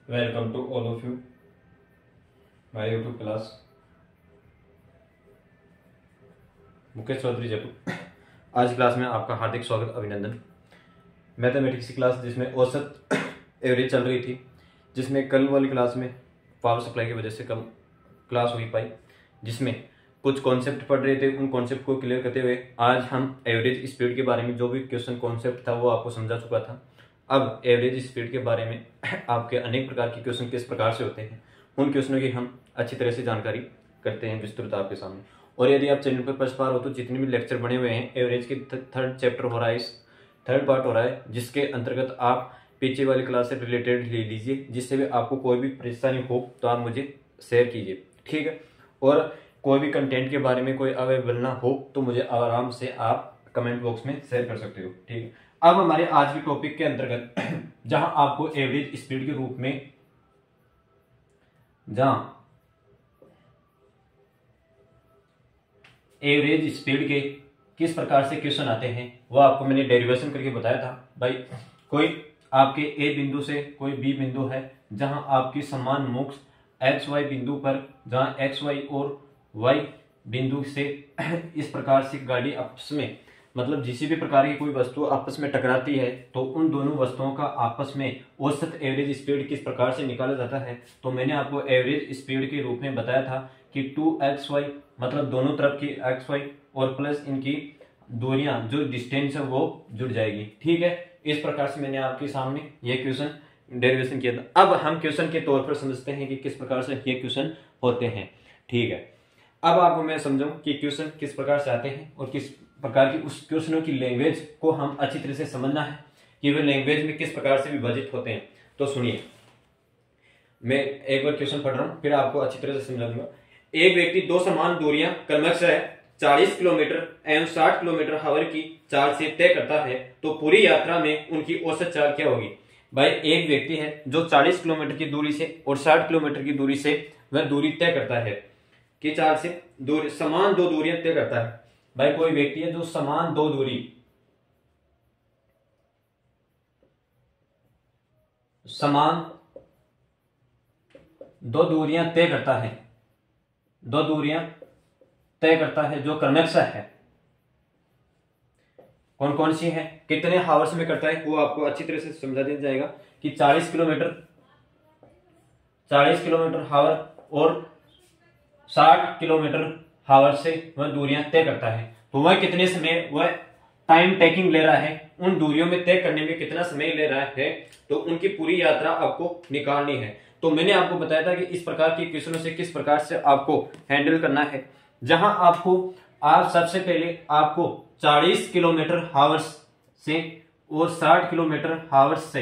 Welcome to all of you my YouTube class. Mukesh Chaudhary Jaipur. आज की class में आपका हार्दिक स्वागत, अभिनंदन। मैथमेटिक्स की क्लास जिसमें औसत एवरेज चल रही थी, जिसमें कल वाली क्लास में पावर सप्लाई की वजह से कम क्लास हो ही पाई, जिसमें कुछ कॉन्सेप्ट पढ़ रहे थे। उन कॉन्सेप्ट को क्लियर करते हुए आज हम एवरेज स्पीड के बारे में जो भी क्वेश्चन कॉन्सेप्ट था वो आपको समझा चुका था। अब एवरेज स्पीड के बारे में आपके अनेक प्रकार के क्वेश्चन किस प्रकार से होते हैं, उन क्वेश्चनों की हम अच्छी तरह से जानकारी करते हैं विस्तृत आपके सामने। और यदि आप चैनल पर फर्स्ट बार हो तो जितने भी लेक्चर बने हुए हैं, एवरेज के थर्ड चैप्टर हो रहा है, इस थर्ड पार्ट हो रहा है, जिसके अंतर्गत आप पीछे वाली क्लास से रिलेटेड ले लीजिए, जिससे भी आपको कोई भी परेशानी हो तो आप मुझे शेयर कीजिए, ठीक है। और कोई भी कंटेंट के बारे में कोई अवेलेबल ना हो तो मुझे आराम से आप कमेंट बॉक्स में शेयर कर सकते हो, ठीक है। अब हमारे आज के टॉपिक के अंतर्गत जहां आपको एवरेज स्पीड के रूप में एवरेज स्पीड के किस प्रकार से क्वेश्चन आते हैं वो आपको मैंने डेरिवेशन करके बताया था। भाई कोई आपके ए बिंदु से कोई बी बिंदु है, जहां आपकी समान मोक्ष एक्स वाई बिंदु पर, जहां एक्स वाई और वाई बिंदु से इस प्रकार से गाड़ी आपस में, मतलब किसी भी प्रकार की कोई वस्तु आपस में टकराती है तो उन दोनों वस्तुओं का आपस में औसत एवरेज स्पीड किस प्रकार से निकाला जाता है। तो मैंने आपको एवरेज स्पीड के रूप में बताया था कि 2xy, मतलब दोनों तरफ की xy और प्लस इनकी दूरियां, जो डिस्टेंस है वो जुड़ जाएगी, ठीक है। इस प्रकार से मैंने आपके सामने ये क्वेश्चन डेरिवेशन किया था। अब हम क्वेश्चन के तौर पर समझते हैं कि किस प्रकार से ये क्वेश्चन होते हैं, ठीक है। अब आपको मैं समझाऊं कि क्वेश्चन किस प्रकार से आते हैं और किस प्रकार की उस क्वेश्चनों की लैंग्वेज को हम अच्छी तरह से समझना है कि वे लैंग्वेज में किस प्रकार से विभाजित होते हैं। तो सुनिए, मैं एक बार क्वेश्चन पढ़ रहा हूं, फिर आपको अच्छी तरह से समझा दूंगा। एक व्यक्ति दो समान दूरियां क्रमशः 40 किलोमीटर एवं 60 किलोमीटर हावर की चाल से तय करता है, तो पूरी यात्रा में उनकी औसत चाल क्या होगी। भाई एक व्यक्ति है जो 40 किलोमीटर की दूरी से और 60 किलोमीटर की दूरी से वह दूरी तय करता है कि चाल से दूरी, समान दो दूरियां तय करता है। भाई कोई व्यक्ति है जो समान दो दूरियां तय करता है, दो दूरियां तय करता है जो क्रमशः है। कौन कौन सी है, कितने हावर्स में करता है, वो आपको अच्छी तरह से समझा दिया जाएगा कि 40 किलोमीटर हावर और 60 किलोमीटर हावर से वह दूरियां तय करता है। तो वह कितने समय, वह टाइम टेकिंग ले रहा है, उन दूरियों में तय करने में कितना समय ले रहा है, तो उनकी पूरी यात्रा आपको निकालनी है। तो मैंने आपको बताया था कि इस प्रकार के क्वेश्चनों से किस प्रकार से आपको हैंडल करना है, जहां आप सबसे पहले आपको 40 किलोमीटर हावर्स से और 60 किलोमीटर हावर्स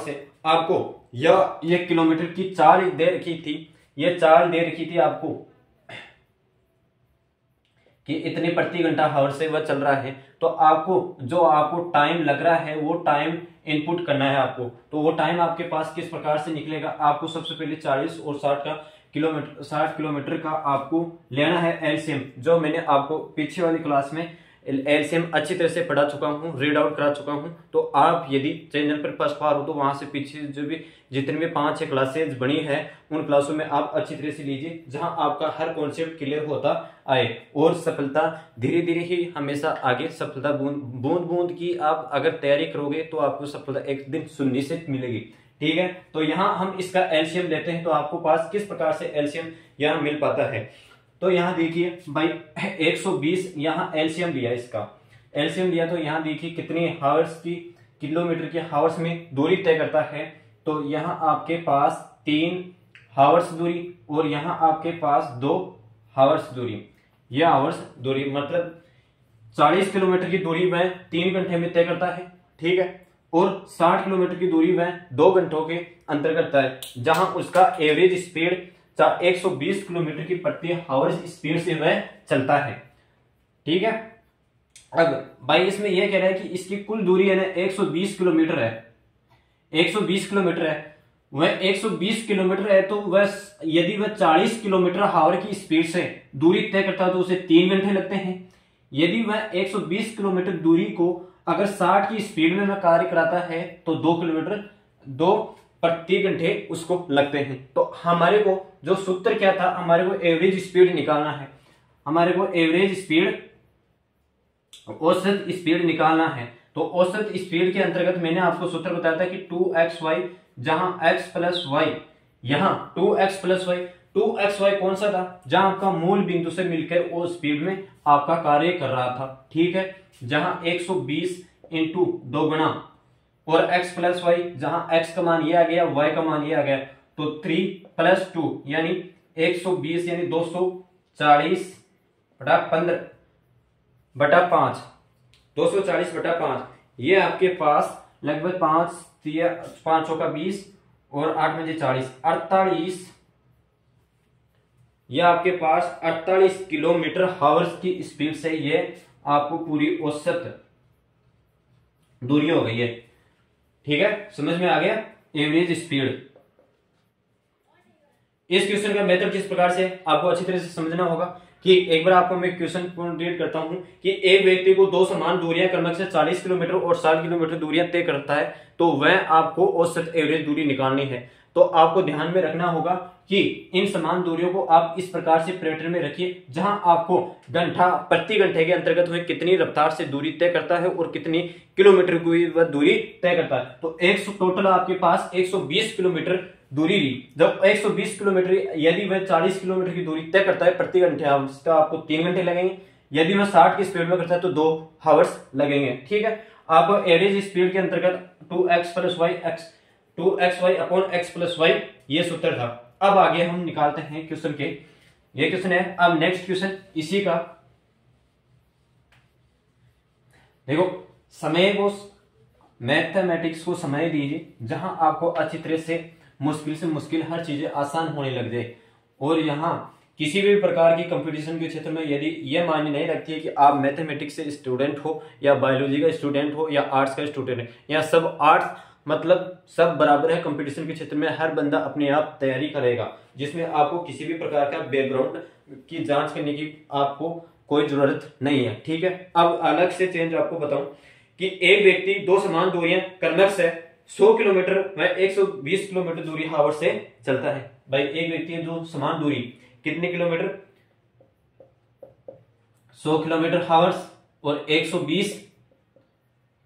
से आपको ये किलोमीटर की चाल दे रखी थी, ये चाल दे रखी थी आपको कि इतने प्रति घंटा हावर से वह चल रहा है। तो आपको टाइम लग रहा है वो टाइम इनपुट करना है आपको। तो वो टाइम आपके पास किस प्रकार से निकलेगा, आपको सबसे पहले 40 और 60 किलोमीटर का आपको लेना है एलसीएम, जो मैंने आपको पीछे वाली क्लास में एलसीएम अच्छी तरह से पढ़ा चुका हूँ, रीड आउट करा चुका हूँ। तो आप यदि चैनल पर फर्स्ट बार हो तो वहां से पीछे जो भी जितनी भी 5-6 क्लासेज बनी है उन क्लासों में आप अच्छी तरह से लीजिए, जहां आपका हर कॉन्सेप्ट क्लियर होता आए। और सफलता धीरे धीरे ही हमेशा आगे, सफलता बूंद बूंद की आप अगर तैयारी करोगे तो आपको सफलता एक दिन सुनिश्चित मिलेगी, ठीक है। तो यहाँ हम इसका एलसीएम लेते हैं, तो आपको पास किस प्रकार से एलसीएम यहाँ मिल पाता है। तो यहाँ देखिए भाई 120 यहाँ एलसीएम लिया, इसका एलसीएम लिया, तो यहाँ देखिए कितने हावर्स की, किलोमीटर के हावर्स में दूरी तय करता है। तो यहाँ आपके पास 3 हावर्स दूरी और यहाँ आपके पास 2 हावर्स दूरी। यह हावर्स दूरी मतलब 40 किलोमीटर की दूरी वह 3 घंटे में तय करता है, ठीक है। और 60 किलोमीटर की दूरी वह 2 घंटों के अंतर करता है, जहां उसका एवरेज स्पीड 120 किलोमीटर की प्रति हावर स्पीड से वह चलता है, ठीक है। अब भाई इसमें यह कह रहा है कि इसकी कुल दूरी है ना 120 किलोमीटर है, 120 किलोमीटर है। वह 120 किलोमीटर है तो वह यदि वह 40 किलोमीटर हावर की स्पीड से दूरी तय करता है तो उसे 3 घंटे लगते हैं। यदि वह 120 किलोमीटर दूरी को अगर 60 की स्पीड में मैं कार्य कराता है तो 2 किलोमीटर 2 प्रति घंटे उसको लगते हैं। तो हमारे को जो सूत्र क्या था, हमारे को एवरेज स्पीड निकालना है। हमारे को एवरेज स्पीड, औसत स्पीड निकालना है। तो औसत स्पीड के अंतर्गत मैंने आपको सूत्र बताया था कि 2xy, जहां x प्लस वाई, यहां 2x प्लस वाई, 2xy कौन सा था, जहां आपका मूल बिंदु से मिलकर वो स्पीड में आपका कार्य कर रहा था। ठीक है, जहां 120 इंटू 2 गुना और x प्लस वाई, जहां x का मान ये आ गया, y का मान ये आ गया, तो 3 प्लस 2 यानी 120 यानी 240 बटा 15 बटा 5, 240 बटा 5, ये आपके पास लगभग 5 का 20 और 8 में 40, 48, ये आपके पास 48 किलोमीटर हावर्स की स्पीड से ये आपको पूरी औसत दूरी हो गई है। ठीक है, समझ में आ गया एवरेज स्पीड। इस क्वेश्चन का मेथड किस प्रकार से आपको अच्छी तरह से समझना होगा कि एक बार आपको मैं क्वेश्चन कंप्लीट करता हूं कि एक व्यक्ति को दो समान दूरियां क्रमश से 40 किलोमीटर और 60 किलोमीटर दूरियां तय करता है, तो वह आपको औसत एवरेज दूरी निकालनी है। तो आपको ध्यान में रखना होगा कि इन समान दूरियों को आप इस प्रकार से पैटर्न में रखिए, जहां आपको घंटा प्रति घंटे के अंतर्गत वह कितनी रफ्तार से दूरी तय करता है और कितनी किलोमीटर की वह दूरी तय करता है। तो टोटल आपके पास 120 किलोमीटर दूरी ली। जब 120 किलोमीटर यदि वह 40 किलोमीटर की दूरी तय करता है प्रति घंटे, उसका आपको 3 घंटे लगेंगे। यदि वह 60 की स्पीड में करता है तो 2 हावर्स लगेंगे। ठीक है, आप एवरेज स्पीड के अंतर्गत 2x plus y x 2xy upon x plus y, ये सूत्र था। अब आगे हम निकालते हैं क्वेश्चन के, ये क्वेश्चन है। अब नेक्स्ट क्वेश्चन इसी का, देखो समय को, मैथमेटिक्स को समय दीजिए जहां आपको अच्छी तरह से मुश्किल हर चीजें आसान होने लग जाए। और यहाँ किसी भी प्रकार की कंपटीशन के क्षेत्र में यदि यह मायने नहीं रखती है कि आप मैथमेटिक्स से स्टूडेंट हो या बायोलॉजी का स्टूडेंट हो या आर्ट्स का स्टूडेंट है, या सब आर्ट्स मतलब सब बराबर है। कंपटीशन के क्षेत्र में हर बंदा अपने आप तैयारी करेगा, जिसमें आपको किसी भी प्रकार का बैकग्राउंड की जांच करने की आपको कोई जरूरत नहीं है। ठीक है, अब अलग से चेंज आपको बताऊं कि एक व्यक्ति दो समान दूरियां क्रमश से 100 किलोमीटर व 120 किलोमीटर दूरी हावर से चलता है। भाई एक व्यक्ति जो समान दूरी कितने किलोमीटर, 100 किलोमीटर हावर्स और 120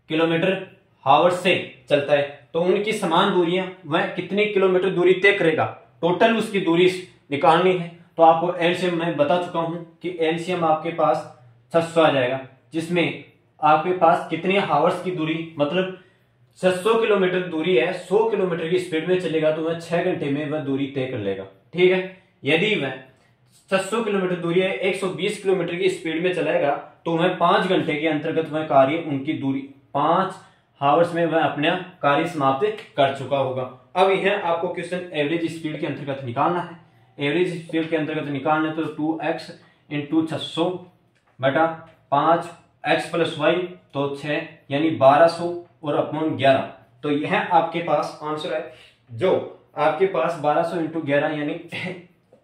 किलोमीटर हावर्स से चलता है, तो उनकी समान दूरियां वह कितने किलोमीटर दूरी तय करेगा, टोटल उसकी दूरी निकालनी है। तो आपको एलसीएम मैं बता चुका हूं कि एलसीएम आपके पास 600 आ जाएगा, जिसमें आपके पास कितने हावर्स की दूरी, मतलब 600 किलोमीटर दूरी है, 100 किलोमीटर की स्पीड में चलेगा तो वह 6 घंटे में वह दूरी तय कर लेगा। ठीक है, यदि वह 600 किलोमीटर दूरी है 120 किलोमीटर की स्पीड में चलाएगा तो वह 5 घंटे के अंतर्गत वह कार्य, उनकी दूरी 5 हावर्स में वह अपना कार्य समाप्त कर चुका होगा। अब यह आपको क्वेश्चन एवरेज स्पीड के अंतर्गत निकालना है। एवरेज स्पीड के अंतर्गत निकालना तो 2x इंटू 600 बटा 5 x प्लस वाई, तो 6 यानी 1200 और अपॉन 11। तो यह आपके पास आंसर है, जो आपके पास 1200 इंटू 11 यानी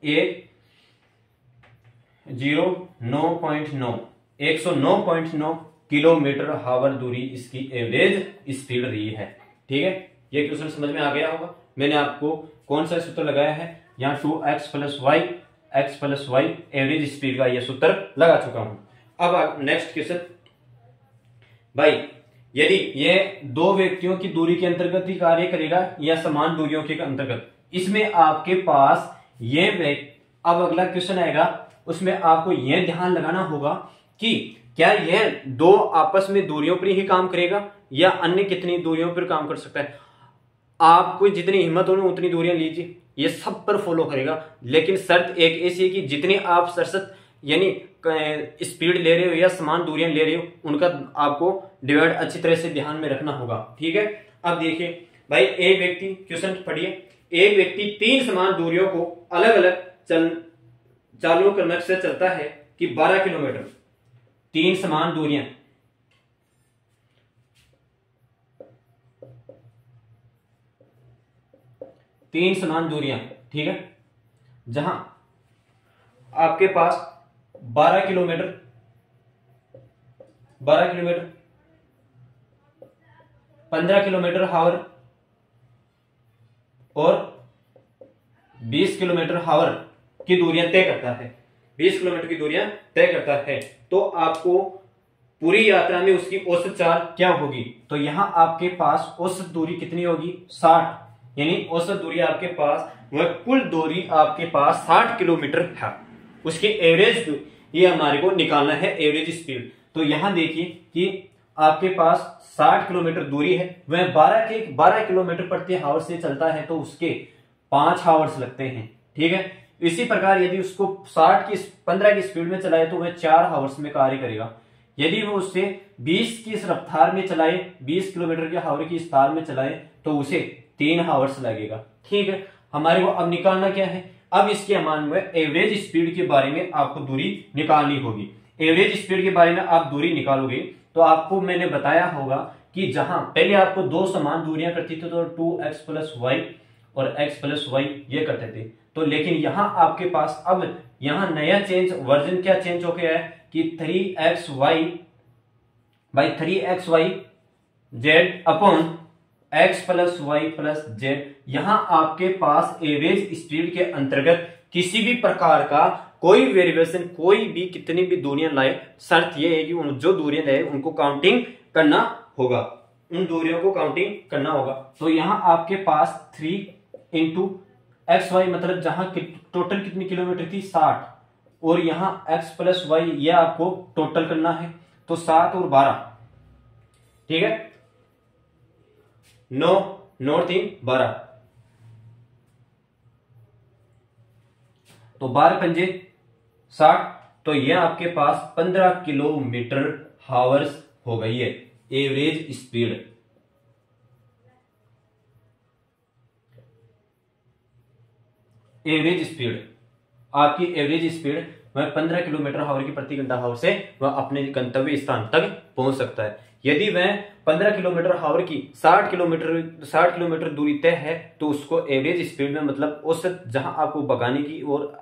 109.9 किलोमीटर हावर दूरी इसकी एवरेज स्पीड रही है। ठीक है, ये क्वेश्चन समझ में आ गया होगा। मैंने आपको कौन सा सूत्र लगाया है, यहाँ 2x plus Y average speed का यह सूत्र लगा चुका हूं। अब नेक्स्ट क्वेश्चन, भाई यदि यह दो व्यक्तियों की दूरी के अंतर्गत ही कार्य करेगा या समान दूरियों के अंतर्गत, इसमें आपके पास यह, अब अगला क्वेश्चन आएगा उसमें आपको यह ध्यान लगाना होगा कि क्या यह दो आपस में दूरियों पर ही काम करेगा या अन्य कितनी दूरियों पर काम कर सकता है। आपको जितनी हिम्मत हो उतनी दूरियां लीजिए, ये सब पर फॉलो करेगा, लेकिन शर्त एक ऐसी है कि जितनी आप सरसत यानी स्पीड ले रहे हो या समान दूरियां ले रहे हो, उनका आपको डिवाइड अच्छी तरह से ध्यान में रखना होगा। ठीक है, अब देखिए भाई, एक व्यक्ति, क्वेश्चन पढ़िए, एक व्यक्ति 3 समान दूरियों को अलग अलग चालों क्रम से चलता है कि 12 किलोमीटर, 3 समान दूरियां, ठीक है, जहां आपके पास 12 किलोमीटर 15 किलोमीटर हावर और 20 किलोमीटर हावर की दूरियां तय करता है, 20 किलोमीटर की दूरियां तय करता है, तो आपको पूरी यात्रा में उसकी औसत चाल क्या होगी? तो यहां आपके पास औसत दूरी कितनी होगी? 60, यानी औसत दूरी आपके पास, वह कुल दूरी आपके पास 60 किलोमीटर है। उसकी एवरेज ये हमारे को निकालना है, एवरेज स्पीड। तो यहां देखिए कि आपके पास 60 किलोमीटर दूरी है, वह 12 किलोमीटर प्रति हावर से चलता है, तो उसके 5 हावर्स लगते हैं। ठीक है, इसी प्रकार यदि उसको 15 की स्पीड में चलाए तो वह 4 हावर्स में कार्य करेगा। यदि वो उससे 20 की इस रफ्तार में चलाए, 20 किलोमीटर के हावर की रफ्तार में चलाए, तो उसे 3 हावर्स लगेगा। ठीक है, हमारे को अब निकालना क्या है? अब इसके मान में एवरेज स्पीड के बारे में आपको दूरी निकालनी होगी। एवरेज स्पीड के बारे में आप दूरी निकालोगे तो आपको मैंने बताया होगा कि जहां पहले आपको दो समान दूरियां करती थी तो 2x प्लस वाई और x प्लस वाई ये करते थे, तो लेकिन यहां आपके पास अब यहां नया वर्जन क्या चेंज हो गया है कि 3xy by 3xy z upon x plus y plus z. यहां आपके पास एवरेज स्पीड के अंतर्गत किसी भी प्रकार का कोई वेरिएशन, कोई भी कितनी भी दूरियां लाए, शर्त यह है कि उन जो दूरियां लाए उनको काउंटिंग करना होगा, उन दूरियों को काउंटिंग करना होगा। तो यहां आपके पास 3 इंटू एक्स वाई, मतलब जहां टोटल कितनी किलोमीटर थी 60, और यहां x प्लस वाई ये आपको टोटल करना है, तो 7 और 12, ठीक है, 9 9 3 12, तो 12 पंजे 60, तो यह आपके पास 15 किलोमीटर हावर्स हो गई है एवरेज स्पीड। एवरेज स्पीड, आपकी एवरेज स्पीड वह 15 किलोमीटर हावर की प्रति घंटा हावर से वह अपने गंतव्य स्थान तक पहुंच सकता है। यदि वह 15 किलोमीटर हावर की 60 किलोमीटर दूरी तय है, तो उसको एवरेज स्पीड में, मतलब औसत जहां आपको भगाने की और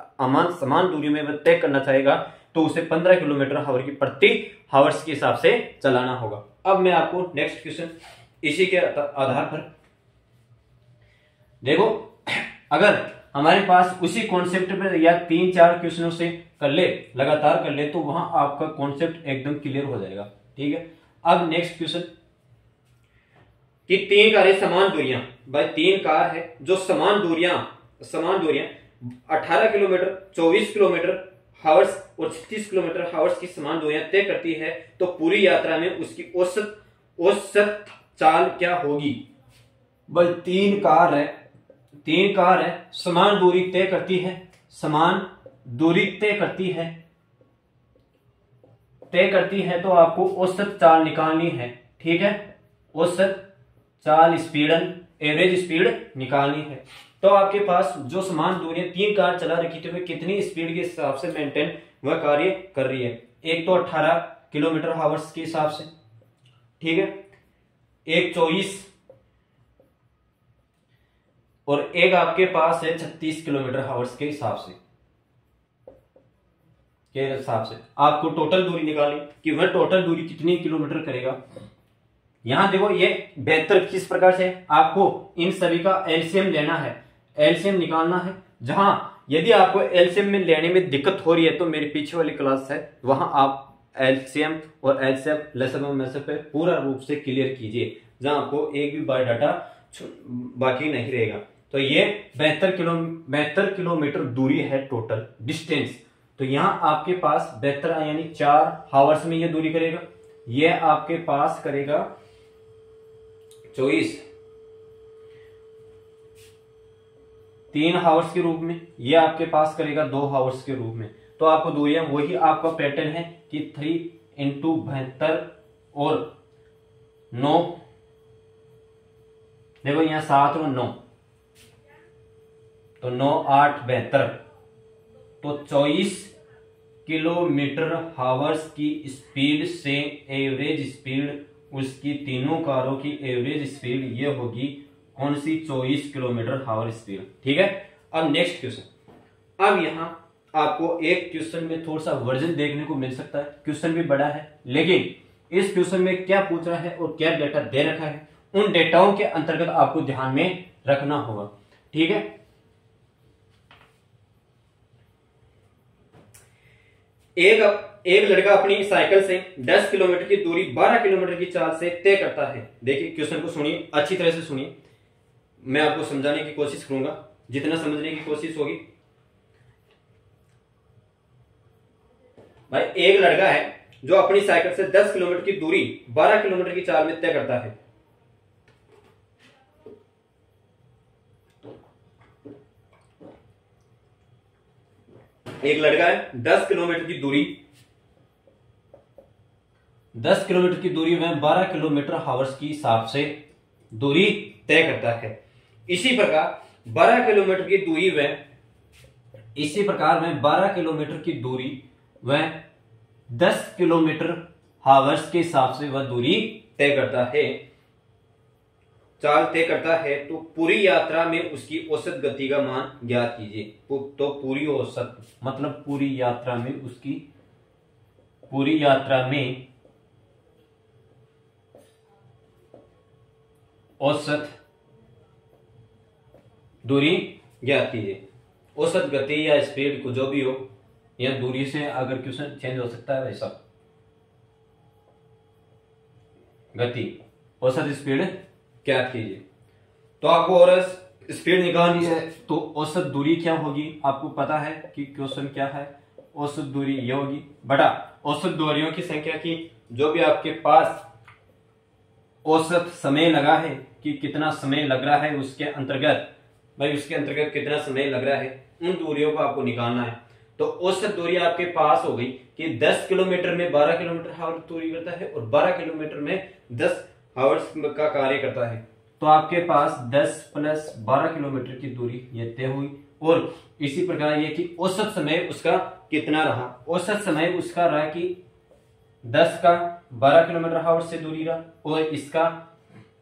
समान दूरी में वह तय करना चाहेगा, तो उसे 15 किलोमीटर हावर की प्रति हावर्स के हिसाब से चलाना होगा। अब मैं आपको नेक्स्ट क्वेश्चन इसी के आधार पर देखो, अगर हमारे पास उसी कॉन्सेप्ट पर या 3-4 क्वेश्चनों से कर ले, लगातार कर ले, तो वहां आपका कॉन्सेप्ट एकदम क्लियर हो जाएगा। ठीक है, अब नेक्स्ट क्वेश्चन कि 3 कारें समान दूरियां, भाई 3 कार है जो समान दूरियां 18 किलोमीटर, 24 किलोमीटर हावर्स और 36 किलोमीटर हावर्स की समान दूरियां तय करती है, तो पूरी यात्रा में उसकी औसत चाल क्या होगी? भाई 3 कार है समान दूरी तय करती है, तो आपको औसत चाल निकालनी है। ठीक है, औसत चाल स्पीडन एवरेज स्पीड निकालनी है। तो आपके पास जो समान दूरियां 3 कार चला रखी थी, वह कितनी स्पीड के हिसाब से मेंटेन वह कार्य कर रही है? एक तो 18 किलोमीटर हावर्स के हिसाब से, ठीक है, एक 24 और एक आपके पास है 36 किलोमीटर हावर्स के हिसाब से। आपको टोटल दूरी निकालनी कि वह टोटल दूरी कितनी किलोमीटर करेगा। यहां देखो ये बेहतर किस प्रकार से, आपको इन सभी का एलसीएम लेना है, एलसीएम निकालना है। जहां यदि आपको एलसीएम में लेने में दिक्कत हो रही है, तो मेरी पीछे वाली क्लास है, वहां आप एलसीएम और एलसीएफ लेसन पे पूरा रूप से क्लियर कीजिए, जहां आपको एक भी बायोडाटा बाकी नहीं रहेगा। तो ये 72 किलोमीटर दूरी है टोटल डिस्टेंस। तो यहां आपके पास 72 यानी 4 हावर्स में ये दूरी करेगा, ये आपके पास करेगा 24 3 हावर्स के रूप में, ये आपके पास करेगा 2 हावर्स के रूप में। तो आपको दूरियां वही आपका पैटर्न है कि 3 इंटू 72 और 9, देखो यहां 7 और 9, तो 9 8 72, तो 24 किलोमीटर हावर्स की स्पीड से एवरेज स्पीड, उसकी तीनों कारों की एवरेज स्पीड ये होगी कौन सी? 24 किलोमीटर हावर स्पीड। ठीक है, अब नेक्स्ट क्वेश्चन। अब यहां आपको एक क्वेश्चन में थोड़ा सा वर्जन देखने को मिल सकता है, क्वेश्चन भी बड़ा है, लेकिन इस क्वेश्चन में क्या पूछ रहा है और क्या डेटा दे रखा है उन डेटाओं के अंतर्गत आपको ध्यान में रखना होगा। ठीक है, एक लड़का अपनी साइकिल से 10 किलोमीटर की दूरी 12 किलोमीटर की चाल से तय करता है। देखिए क्वेश्चन को सुनिए, अच्छी तरह से सुनिए, मैं आपको समझाने की कोशिश करूंगा जितना समझने की कोशिश होगी। भाई एक लड़का है जो अपनी साइकिल से 10 किलोमीटर की दूरी 12 किलोमीटर की चाल में तय करता है। एक लड़का है 10 किलोमीटर की दूरी में 12 किलोमीटर हावर्स की हिसाब से दूरी तय करता है। इसी प्रकार 12 किलोमीटर की दूरी वह 10 किलोमीटर हावर्स के हिसाब से वह दूरी तय करता है, चाल तय करता है। तो पूरी यात्रा में उसकी औसत गति का मान ज्ञात कीजिए। तो पूरी औसत मतलब पूरी यात्रा में औसत दूरी ज्ञात कीजिए। औसत गति या स्पीड को जो भी हो, या दूरी से अगर क्वेश्चन चेंज हो सकता है वैसा, गति औसत स्पीड ज्ञात कीजिए। तो आपको और स्पीड निकालनी है तो औसत दूरी क्या होगी, आपको पता है कि क्वेश्चन क्या है। औसत दूरी ये होगी बटा औसत दूरियों की संख्या की जो भी आपके पास औसत समय लगा है कि कितना समय लग रहा है, उसके अंतर्गत कितना समय लग रहा है, उन दूरियों को आपको निकालना है। तो औसत दूरी आपके पास हो गई कि 10 किलोमीटर में 12 किलोमीटर हावर दूरी करता है और 12 किलोमीटर में 10 हावर्स का कार्य करता है। तो आपके पास 10 प्लस 12 किलोमीटर की दूरी ये तय हुई। और इसी प्रकार ये कि औसत समय उसका कितना रहा, औसत समय उसका रहा कि 10 का 12 किलोमीटर हावर से दूरी रहा और इसका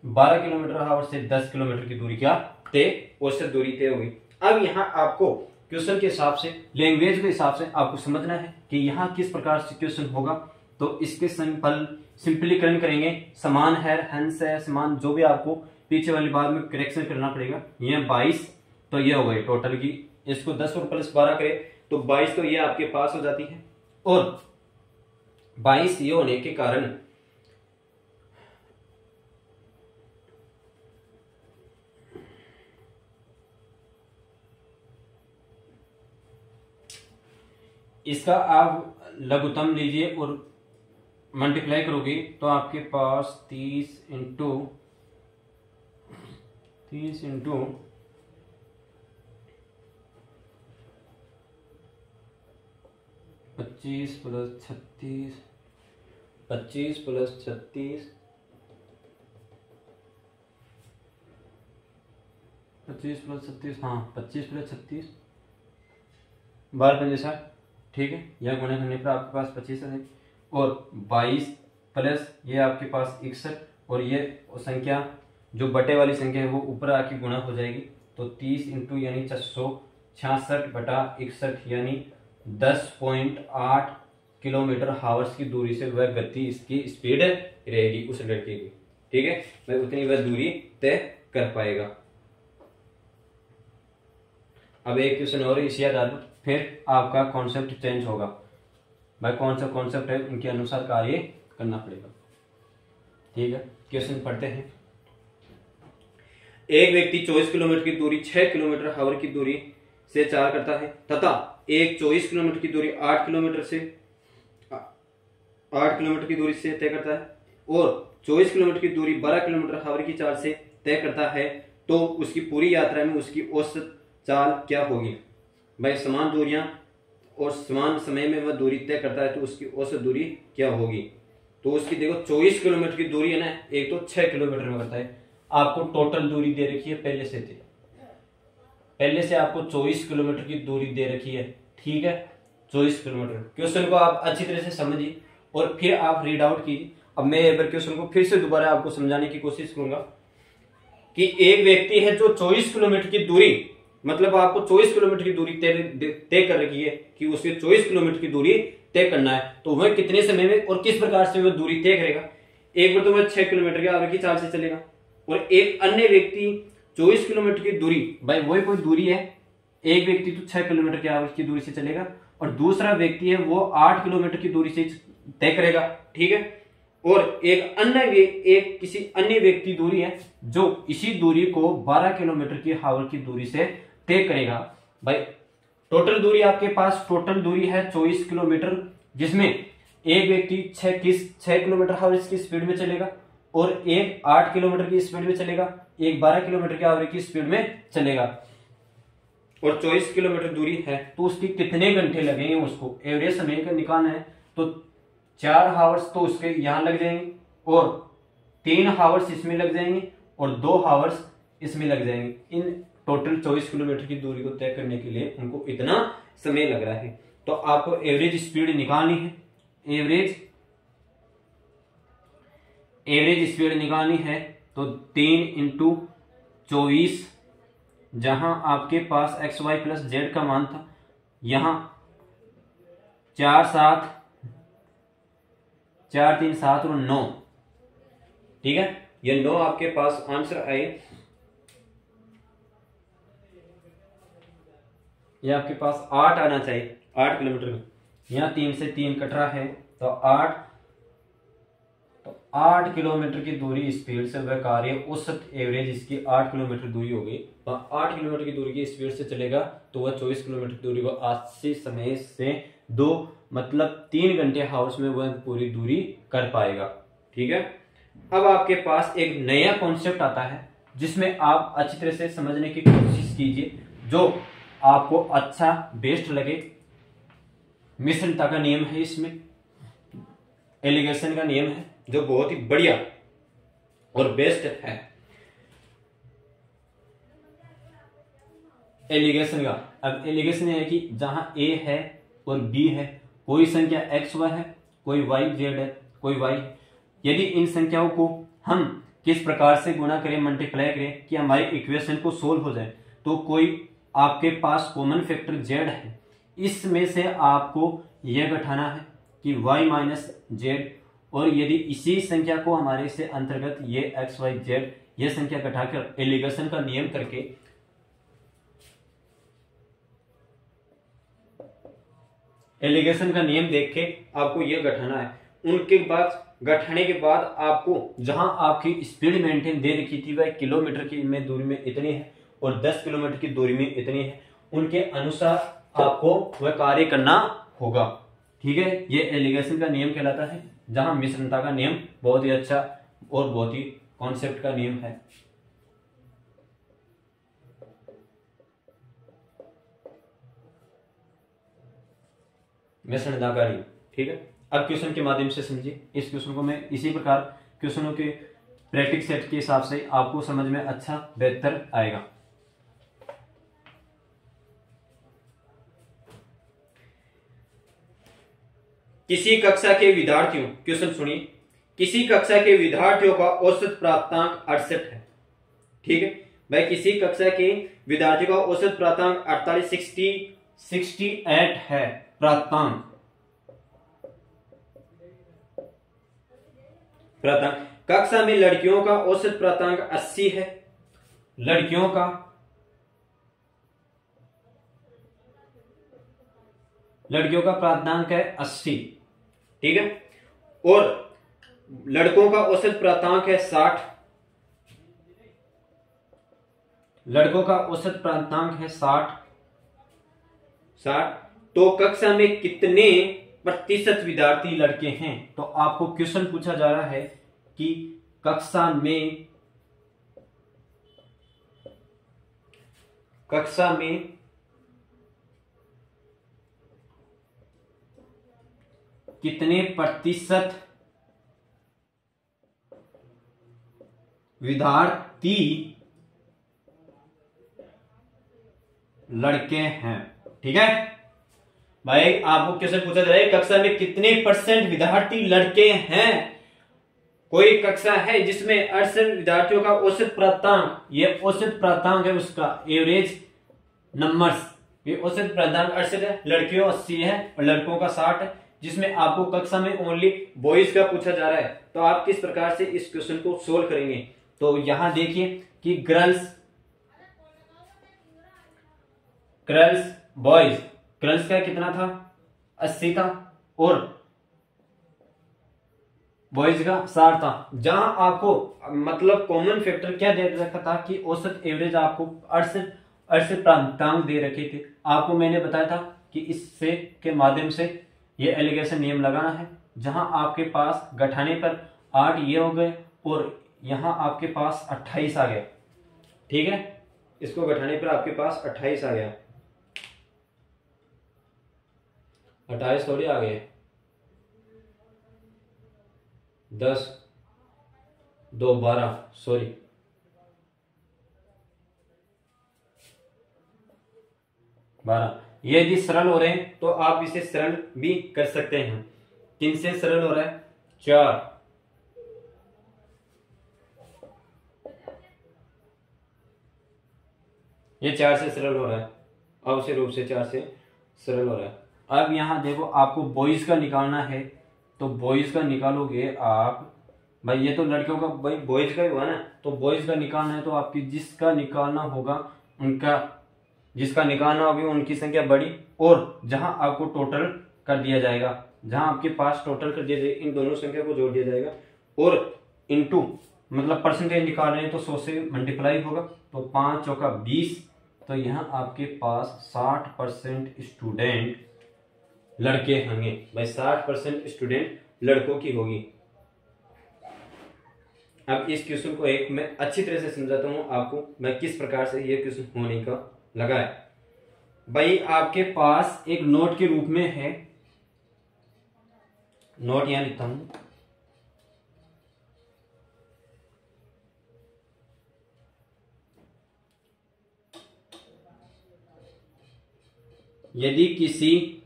12 किलोमीटर हावर से 10 किलोमीटर की दूरी क्या तय, औसत दूरी तय हुई। अब यहाँ आपको क्वेश्चन के हिसाब से, लैंग्वेज के हिसाब से आपको समझना है कि यहाँ किस प्रकार से क्वेश्चन होगा। तो इसके सिंपलीकरण करेंगे, समान है, हंस है, समान, जो भी आपको पीछे वाली बात में करेक्शन करना पड़ेगा। ये 22 तो ये हो गई टोटल की, इसको 10 और प्लस 12 करे तो 22 तो ये आपके पास हो जाती है। और 22 ये होने के कारण इसका आप लघुत्तम लीजिए और मल्टीप्लाई करोगे तो आपके पास 30 इंटू 25 प्लस 36 हाँ 25 प्लस 36 12 ठीक है, यह गुणा करने पर आपके पास 25 है और 22 प्लस ये आपके पास 61 और ये संख्या जो बटे वाली संख्या है वो ऊपर आके गुणा हो जाएगी। तो 30 इंटू यानी 466 बटा 61 यानी 10.8 किलोमीटर हावर्स की दूरी से वह गति, इसकी स्पीड रहेगी उस लड़के की। ठीक है, वह उतनी वह दूरी तय कर पाएगा। अब एक क्वेश्चन और इसी आधार पर फिर आपका कॉन्सेप्ट चेंज होगा। भाई कौन सा कॉन्सेप्ट है उनके अनुसार कार्य करना पड़ेगा। ठीक है, क्वेश्चन पढ़ते हैं। एक व्यक्ति 24 किलोमीटर की दूरी 6 किलोमीटर हावर की दूरी से चाल करता है तथा एक 24 किलोमीटर की दूरी 8 किलोमीटर की दूरी से तय करता है और 24 किलोमीटर की दूरी 12 किलोमीटर हावर की चाल से तय करता है। तो उसकी पूरी यात्रा में उसकी औसत चाल क्या होगी। भाई समान दूरियां और समान समय में वह दूरी तय करता है तो उसकी औसत दूरी क्या होगी। तो उसकी देखो 24 किलोमीटर की दूरी है ना, एक तो 6 किलोमीटर में करता है। आपको टोटल दूरी दे रखी है पहले से आपको 24 किलोमीटर की दूरी दे रखी है। ठीक है, 24 किलोमीटर। क्वेश्चन को आप अच्छी तरह से समझिए और फिर आप रीड आउट कीजिए। अब मैं एक बार क्वेश्चन को फिर से दोबारा आपको समझाने की कोशिश करूंगा कि एक व्यक्ति है जो 24 किलोमीटर की दूरी, मतलब आपको 24 किलोमीटर की दूरी तय कर रखी है कि उसके 24 किलोमीटर की दूरी तय करना है। तो वह कितने समय में और किस प्रकार से वह दूरी तय करेगा। एक बार तो वह 6 किलोमीटर के आगे की चाल से चलेगा, और एक अन्य व्यक्ति 24 किलोमीटर की दूरी, भाई वही कोई दूरी है, एक व्यक्ति तो 6 किलोमीटर की एवरेज की दूरी से चलेगा और दूसरा व्यक्ति है वो 8 किलोमीटर की दूरी से तय करेगा, ठीक है। और एक किसी अन्य व्यक्ति दूरी है जो इसी दूरी को 12 किलोमीटर की हावर की दूरी से तय करेगा। भाई टोटल दूरी आपके पास टोटल दूरी है 24 किलोमीटर, जिसमें एक व्यक्ति 6 किलोमीटर हावर की स्पीड में चलेगा और एक 8 किलोमीटर की स्पीड में चलेगा, एक 12 किलोमीटर की हावर की स्पीड में चलेगा और 24 किलोमीटर दूरी है। तो उसके कितने घंटे लगेंगे, उसको एवरेज समय का निकालना है तो 4 हावर्स तो उसके यहां लग जाएंगे और 3 हावर्स इसमें लग जाएंगे और 2 हावर्स इसमें लग जाएंगे। इन टोटल 24 किलोमीटर की दूरी को तय करने के लिए उनको इतना समय लग रहा है। तो आपको एवरेज स्पीड निकालनी है, एवरेज स्पीड निकालनी है तो 3 इंटू 24, जहां आपके पास एक्स वाई प्लस जेड का मान था, यहां 4 3 7 और 9, ठीक है। ये 9 आपके पास आंसर आए। ये आपके पास 8 आना चाहिए, 8 किलोमीटर का। यहाँ 3 से 3 कट रहा है तो 8 किलोमीटर की दूरी स्पीड से वह कार्य औसत एवरेज इसकी 8 किलोमीटर दूरी हो गई। तो 8 किलोमीटर की दूरी की स्पीड से चलेगा तो वह 24 किलोमीटर दूरी को आज से समय से 2 मतलब 3 घंटे हाउस में वह पूरी दूरी कर पाएगा, ठीक है। अब आपके पास एक नया कॉन्सेप्ट आता है जिसमें आप अच्छी तरह से समझने की कोशिश कीजिए, जो आपको अच्छा बेस्ट लगे। मिश्रणता का नियम है, इसमें एलिगेशन का नियम है जो बहुत ही बढ़िया और बेस्ट है। एलिगेशन का, अब एलिगेशन है कि जहां ए है और बी है, कोई संख्या एक्स वाई है, कोई वाई जेड है, कोई वाई। यदि इन संख्याओं को हम किस प्रकार से गुणा करें, मल्टीप्लाई करें कि हमारी इक्वेशन को सोल्व हो जाए, तो कोई आपके पास कॉमन फैक्टर जेड है, इसमें से आपको यह घटाना है कि y माइनस जेड, और यदि इसी संख्या को हमारे से अंतर्गत ये एक्स वाई जेड यह संख्या घटाकर एलिगेशन का नियम करके एलिगेशन का नियम देख के आपको यह घटाना है। उनके बाद घटाने के बाद आपको जहां आपकी स्पीड मेंटेन दे रखी थी वह किलोमीटर की में दूरी में इतनी है और 10 किलोमीटर की दूरी में इतनी है, उनके अनुसार आपको वह कार्य करना होगा, ठीक है। ये एलिगेशन का नियम कहलाता है, जहां मिश्रणता का नियम बहुत ही अच्छा और बहुत ही कॉन्सेप्ट का नियम है। मिश्रणता का नियम, ठीक है। अब क्वेश्चन के माध्यम से समझिए। इस क्वेश्चन को मैं इसी प्रकार क्वेश्चनों के प्रैक्टिस सेट के हिसाब से आपको समझ में अच्छा बेहतर आएगा। किसी कक्षा के विद्यार्थियों, क्वेश्चन सुनिए, किसी कक्षा के विद्यार्थियों का औसत प्राप्तांक 68 है, ठीक है भाई। किसी कक्षा के विद्यार्थियों का औसत प्राप्तांक 68 है प्राप्तांक। कक्षा में लड़कियों का औसत प्राप्तांक 80 है, लड़कियों का प्राप्तांक है 80, ठीक है। और लड़कों का औसत प्राप्तांक है 60, लड़कों का औसत प्राप्तांक है 60। तो कक्षा में कितने प्रतिशत विद्यार्थी लड़के हैं? तो आपको क्वेश्चन पूछा जा रहा है कि कक्षा में कितने प्रतिशत विद्यार्थी लड़के हैं, ठीक है भाई। आपको क्वेश्चन पूछा जा रहा है कक्षा में कितने परसेंट विद्यार्थी लड़के हैं। कोई कक्षा है जिसमें 68 विद्यार्थियों का औसत प्राप्तांक, ये औसत प्राप्तांक है उसका एवरेज नंबर्स, ये औसत प्राप्तांक 68 है, लड़कियों 80 है और लड़कों का 60 है, जिसमें आपको कक्षा में ओनली बॉयज का पूछा जा रहा है। तो आप किस प्रकार से इस क्वेश्चन को सोल्व करेंगे? तो यहां देखिए कि गर्ल्स बॉयज, गर्ल्स का कितना था 80 था और बॉयज का 60 था। जहां आपको मतलब कॉमन फैक्टर क्या दे रखा था कि औसत एवरेज आपको 68 प्रांतांक दे रखे थे। आपको मैंने बताया था कि इससे के माध्यम से ये एलिगेशन नियम लगाना है। जहां आपके पास घटाने पर 8 ये हो गए और यहां आपके पास 28 आ गया। ठीक है, इसको घटाने पर आपके पास 28 आ गया, 28 थोड़ी आ गए, 10 2 12 सॉरी 12। ये यदि सरल हो रहे हैं तो आप इसे सरल भी कर सकते हैं। किन से सरल हो रहा है 4, ये 4 से सरल हो रहा है, अवश्य रूप से 4 से सरल हो रहा है। अब यहां देखो आपको बॉयज का निकालना है, तो बॉयज का निकालोगे आप, भाई ये तो लड़कियों का भाई बॉयज का ही हुआ ना, तो बॉयज का निकालना है तो आपकी जिसका निकालना होगा उनकी संख्या बड़ी, और जहां आपको टोटल कर दिया जाएगा, जहां आपके पास टोटल कर दिया जाएगा इन दोनों संख्या को जोड़ दिया जाएगा और इनटू मतलब परसेंटेज निकाल रहे हैं तो 100 से मल्टीप्लाई होगा, तो 5 चौका 20, तो यहाँ आपके पास 60% स्टूडेंट लड़के होंगे। भाई 60% स्टूडेंट लड़कों की होगी। अब इस क्वेश्चन को एक मैं अच्छी तरह से समझाता हूं आपको, मैं किस प्रकार से ये क्वेश्चन होने का लगा है। भाई आपके पास एक नोट के रूप में है, नोट यहां लिखता हूं, यदि किसी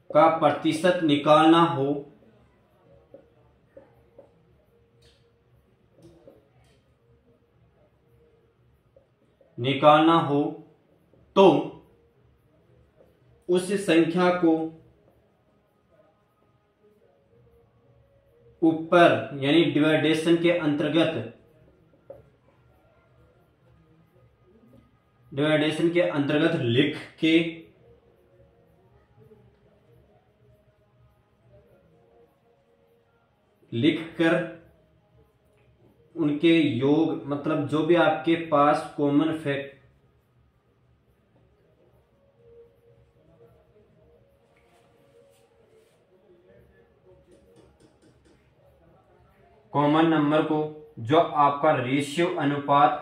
का प्रतिशत निकालना हो तो उस संख्या को ऊपर यानी डिवाइडेशन के अंतर्गत लिख कर उनके योग मतलब जो भी आपके पास कॉमन नंबर को जो आपका रेशियो अनुपात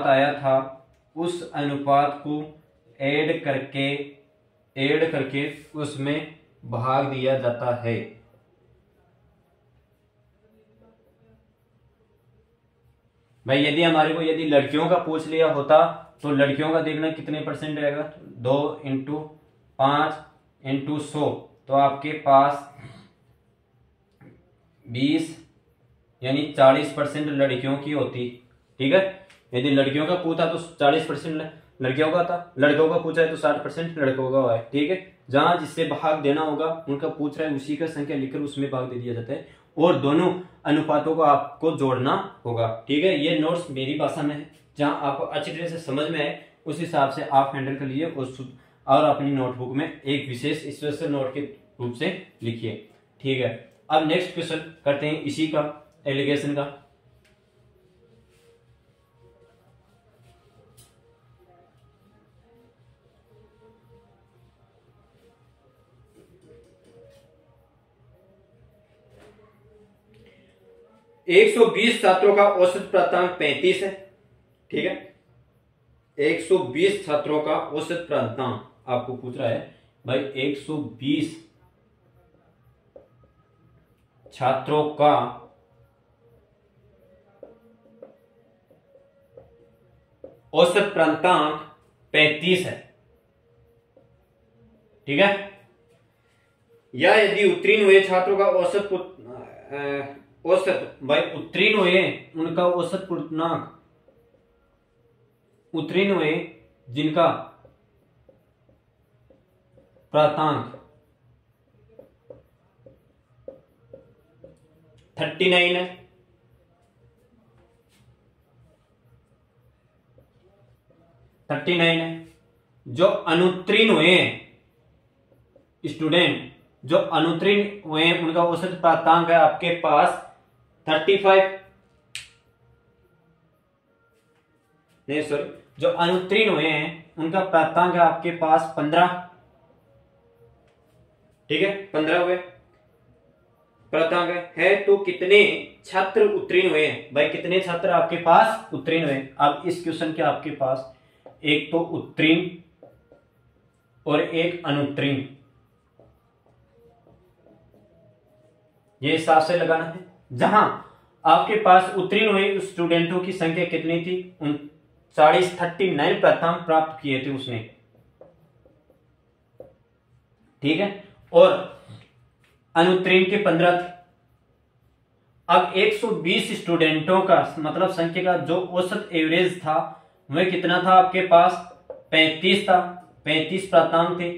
आया था उस अनुपात को ऐड करके उसमें भाग दिया जाता है। भाई यदि लड़कियों का पूछ लिया होता तो लड़कियों का देखना कितने परसेंट रहेगा, 2 × 5 × 100, तो आपके पास 20 यानी 40% लड़कियों की होती। ठीक है, यदि लड़कियों का पूछा तो 40% लड़कियों का था, लड़कों का पूछा है तो 60% लड़कों का है। ठीक है, जहां जिससे भाग देना होगा उनका पूछ रहा है उसी का संख्या लिखकर उसमें भाग दे दिया जाता है और दोनों अनुपातों को आपको जोड़ना होगा। ठीक है, ये नोट्स मेरी भाषा में है, जहां आपको अच्छी तरह से समझ में आए उस हिसाब से आप हैंडल कर लीजिए और अपनी नोटबुक में एक विशेष स्पेशल नोट के रूप से लिखिए। ठीक है, अब नेक्स्ट क्वेश्चन करते हैं इसी का एलिगेशन का। एक 120 छात्रों का औसत प्राप्तांक 35 है। ठीक है, 120 छात्रों का औसत प्राप्तांक आपको पूछ रहा है। भाई 120 छात्रों का औसत प्राप्तांक 35 है। ठीक है, या यदि उत्तीर्ण हुए छात्रों का औसत भाई उत्तीर्ण हुए उनका औसत पूर्णांक, उत्तीर्ण हुए जिनका प्राप्तांक 39 है, 39 है। जो अनुत्तीर्ण हुए हैं स्टूडेंट, जो अनुत्तीर्ण हुए हैं उनका औसत प्राप्तांक है आपके पास 35, नहीं सॉरी, जो अनुत्तीर्ण हुए हैं उनका प्राप्तांक है आपके पास 15, ठीक है, 15 हुए प्राप्तांक है। तो कितने छात्र उत्तीर्ण हुए हैं भाई, कितने छात्र आपके पास उत्तीर्ण हुए? अब इस क्वेश्चन के आपके पास एक तो उत्तीर्ण और एक अनुत्तीर्ण, ये हिसाब से लगाना है। जहां आपके पास उत्तीर्ण हुए स्टूडेंटों की संख्या कितनी थी, 39 प्राप्तांक प्राप्त किए थे उसने, ठीक है, और अनुत्तीर्ण के 15 थे। अब 120 स्टूडेंटों का मतलब संख्या का जो औसत एवरेज था वह कितना था आपके पास, 35 था, 35 प्राप्तांक थे।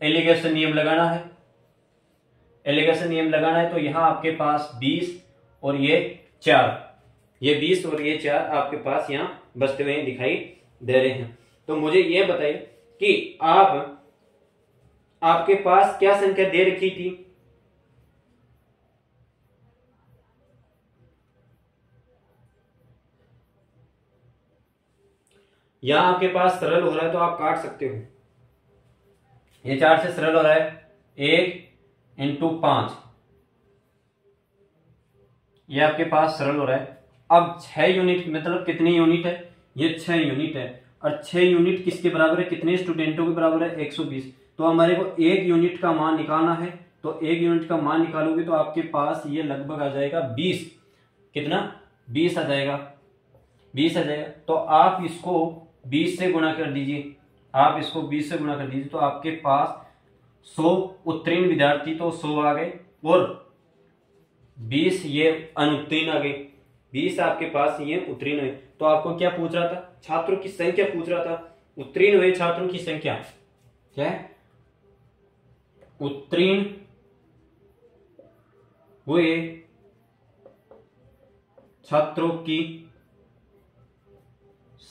एलिगेशन नियम लगाना है, एलिगेशन नियम लगाना है। तो यहां आपके पास 20 और ये 4, ये 20 और ये 4 आपके पास यहां बचते हुए दिखाई दे रहे हैं। तो मुझे ये बताइए कि आपके पास क्या संख्या दे रखी थी, यहां आपके पास सरल हो रहा है तो आप काट सकते हो। ये 4 से सरल हो रहा है, 1 इंटू 5, ये आपके पास सरल हो रहा है। अब 6 यूनिट मतलब कितनी यूनिट है, ये 6 यूनिट है, और 6 यूनिट किसके बराबर है, कितने स्टूडेंटों के बराबर है, 120। तो हमारे को 1 यूनिट का मान निकालना है। तो 1 यूनिट का मान निकालोगे तो आपके पास ये लगभग आ जाएगा 20, कितना, 20 आ जाएगा, 20 आ जाएगा। तो आप इसको 20 से गुणा कर दीजिए, आप इसको 20 से गुणा कर दीजिए तो आपके पास 100 उत्तीर्ण विद्यार्थी तो 100 आ गए, और 20 ये अनुत्तीर्ण आ गए, 20 आपके पास ये उत्तीर्ण हुए। तो आपको क्या पूछ रहा था, छात्रों की संख्या पूछ रहा था, उत्तीर्ण हुए छात्रों की संख्या क्या है, उत्तीर्ण हुए छात्रों की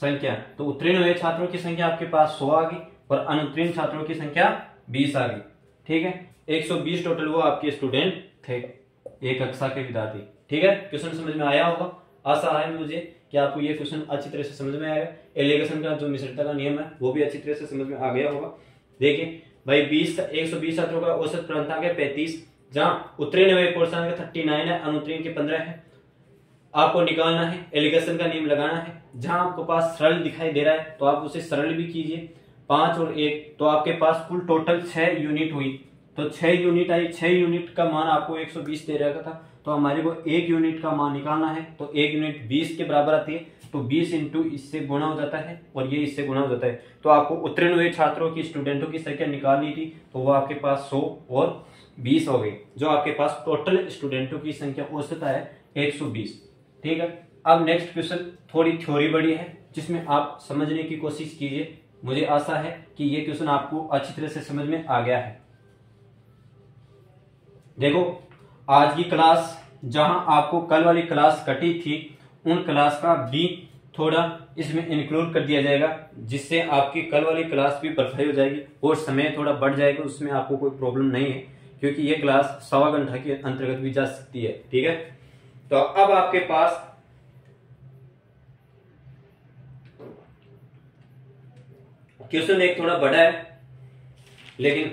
संख्या। तो उत्तीर्ण हुए छात्रों की संख्या आपके पास 100 आ गई और अनुत्तीर्ण छात्रों की संख्या 20 आ गई, ठीक है। 120 टोटल वो आपके स्टूडेंट थे, एक कक्षा के विद्यार्थी, ठीक है। क्वेश्चन समझ में आया होगा, आशा है मुझे कि आपको ये क्वेश्चन अच्छी तरह से समझ में आएगा। एलिगेशन का जो मिश्रता का नियम है वो भी अच्छी तरह से समझ में आ गया होगा। देखिए भाई 120 छात्रों का औसत प्राप्तांक है 35, जहां उत्तीर्ण हुए पूर्णांक 39 है, अनुत्तीर्ण के 15 है। आपको निकालना है, एलिगेशन का नियम लगाना है। जहां आपको पास सरल दिखाई दे रहा है तो आप उसे सरल भी कीजिए, 5 और 1, तो आपके पास कुल टोटल 6 यूनिट हुई। तो 6 यूनिट आई, 6 यूनिट का मान आपको 120 दे रखा था, तो हमारे को 1 यूनिट का मान निकालना है। तो 1 यूनिट 20 के बराबर आती है, तो 20 इंटू इससे गुणा हो जाता है और ये इससे गुणा हो जाता है। तो आपको उत्तीर्ण हुए छात्रों की, स्टूडेंटों की संख्या निकालनी थी, तो वो आपके पास 100 और 20 हो गई, जो आपके पास टोटल स्टूडेंटों की संख्या औसत है 120, ठीक है। अब नेक्स्ट क्वेश्चन थोड़ी थ्योरी बड़ी है, जिसमें आप समझने की कोशिश कीजिए। मुझे आशा है कि ये क्वेश्चन आपको अच्छी तरह से समझ में आ गया है। देखो आज की क्लास, जहां आपको कल वाली क्लास कटी थी, उन क्लास का भी थोड़ा इसमें इंक्लूड कर दिया जाएगा, जिससे आपकी कल वाली क्लास भी परफेक्ट हो जाएगी और समय थोड़ा बढ़ जाएगा। उसमें आपको कोई प्रॉब्लम नहीं है, क्योंकि ये क्लास 1.25 घंटा के अंतर्गत भी जा सकती है, ठीक है। तो अब आपके पास क्वेश्चन एक थोड़ा बड़ा है, लेकिन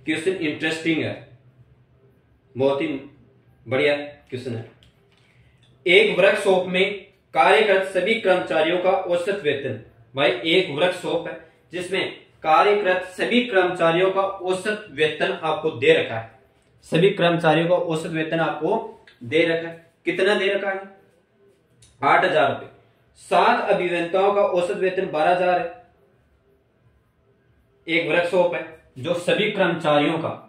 क्वेश्चन इंटरेस्टिंग है, बहुत ही बढ़िया क्वेश्चन है। एक वर्कशॉप में कार्यरत सभी कर्मचारियों का औसत वेतन, भाई एक वर्कशॉप है जिसमें कार्यरत सभी कर्मचारियों का औसत वेतन आपको दे रखा है, सभी कर्मचारियों का औसत वेतन आपको दे रखा है। कितना दे रखा है, 8,000 रुपए। 7 अभियंताओं का औसत वेतन 12,000 है। एक वर्कशॉप है जो सभी कर्मचारियों का,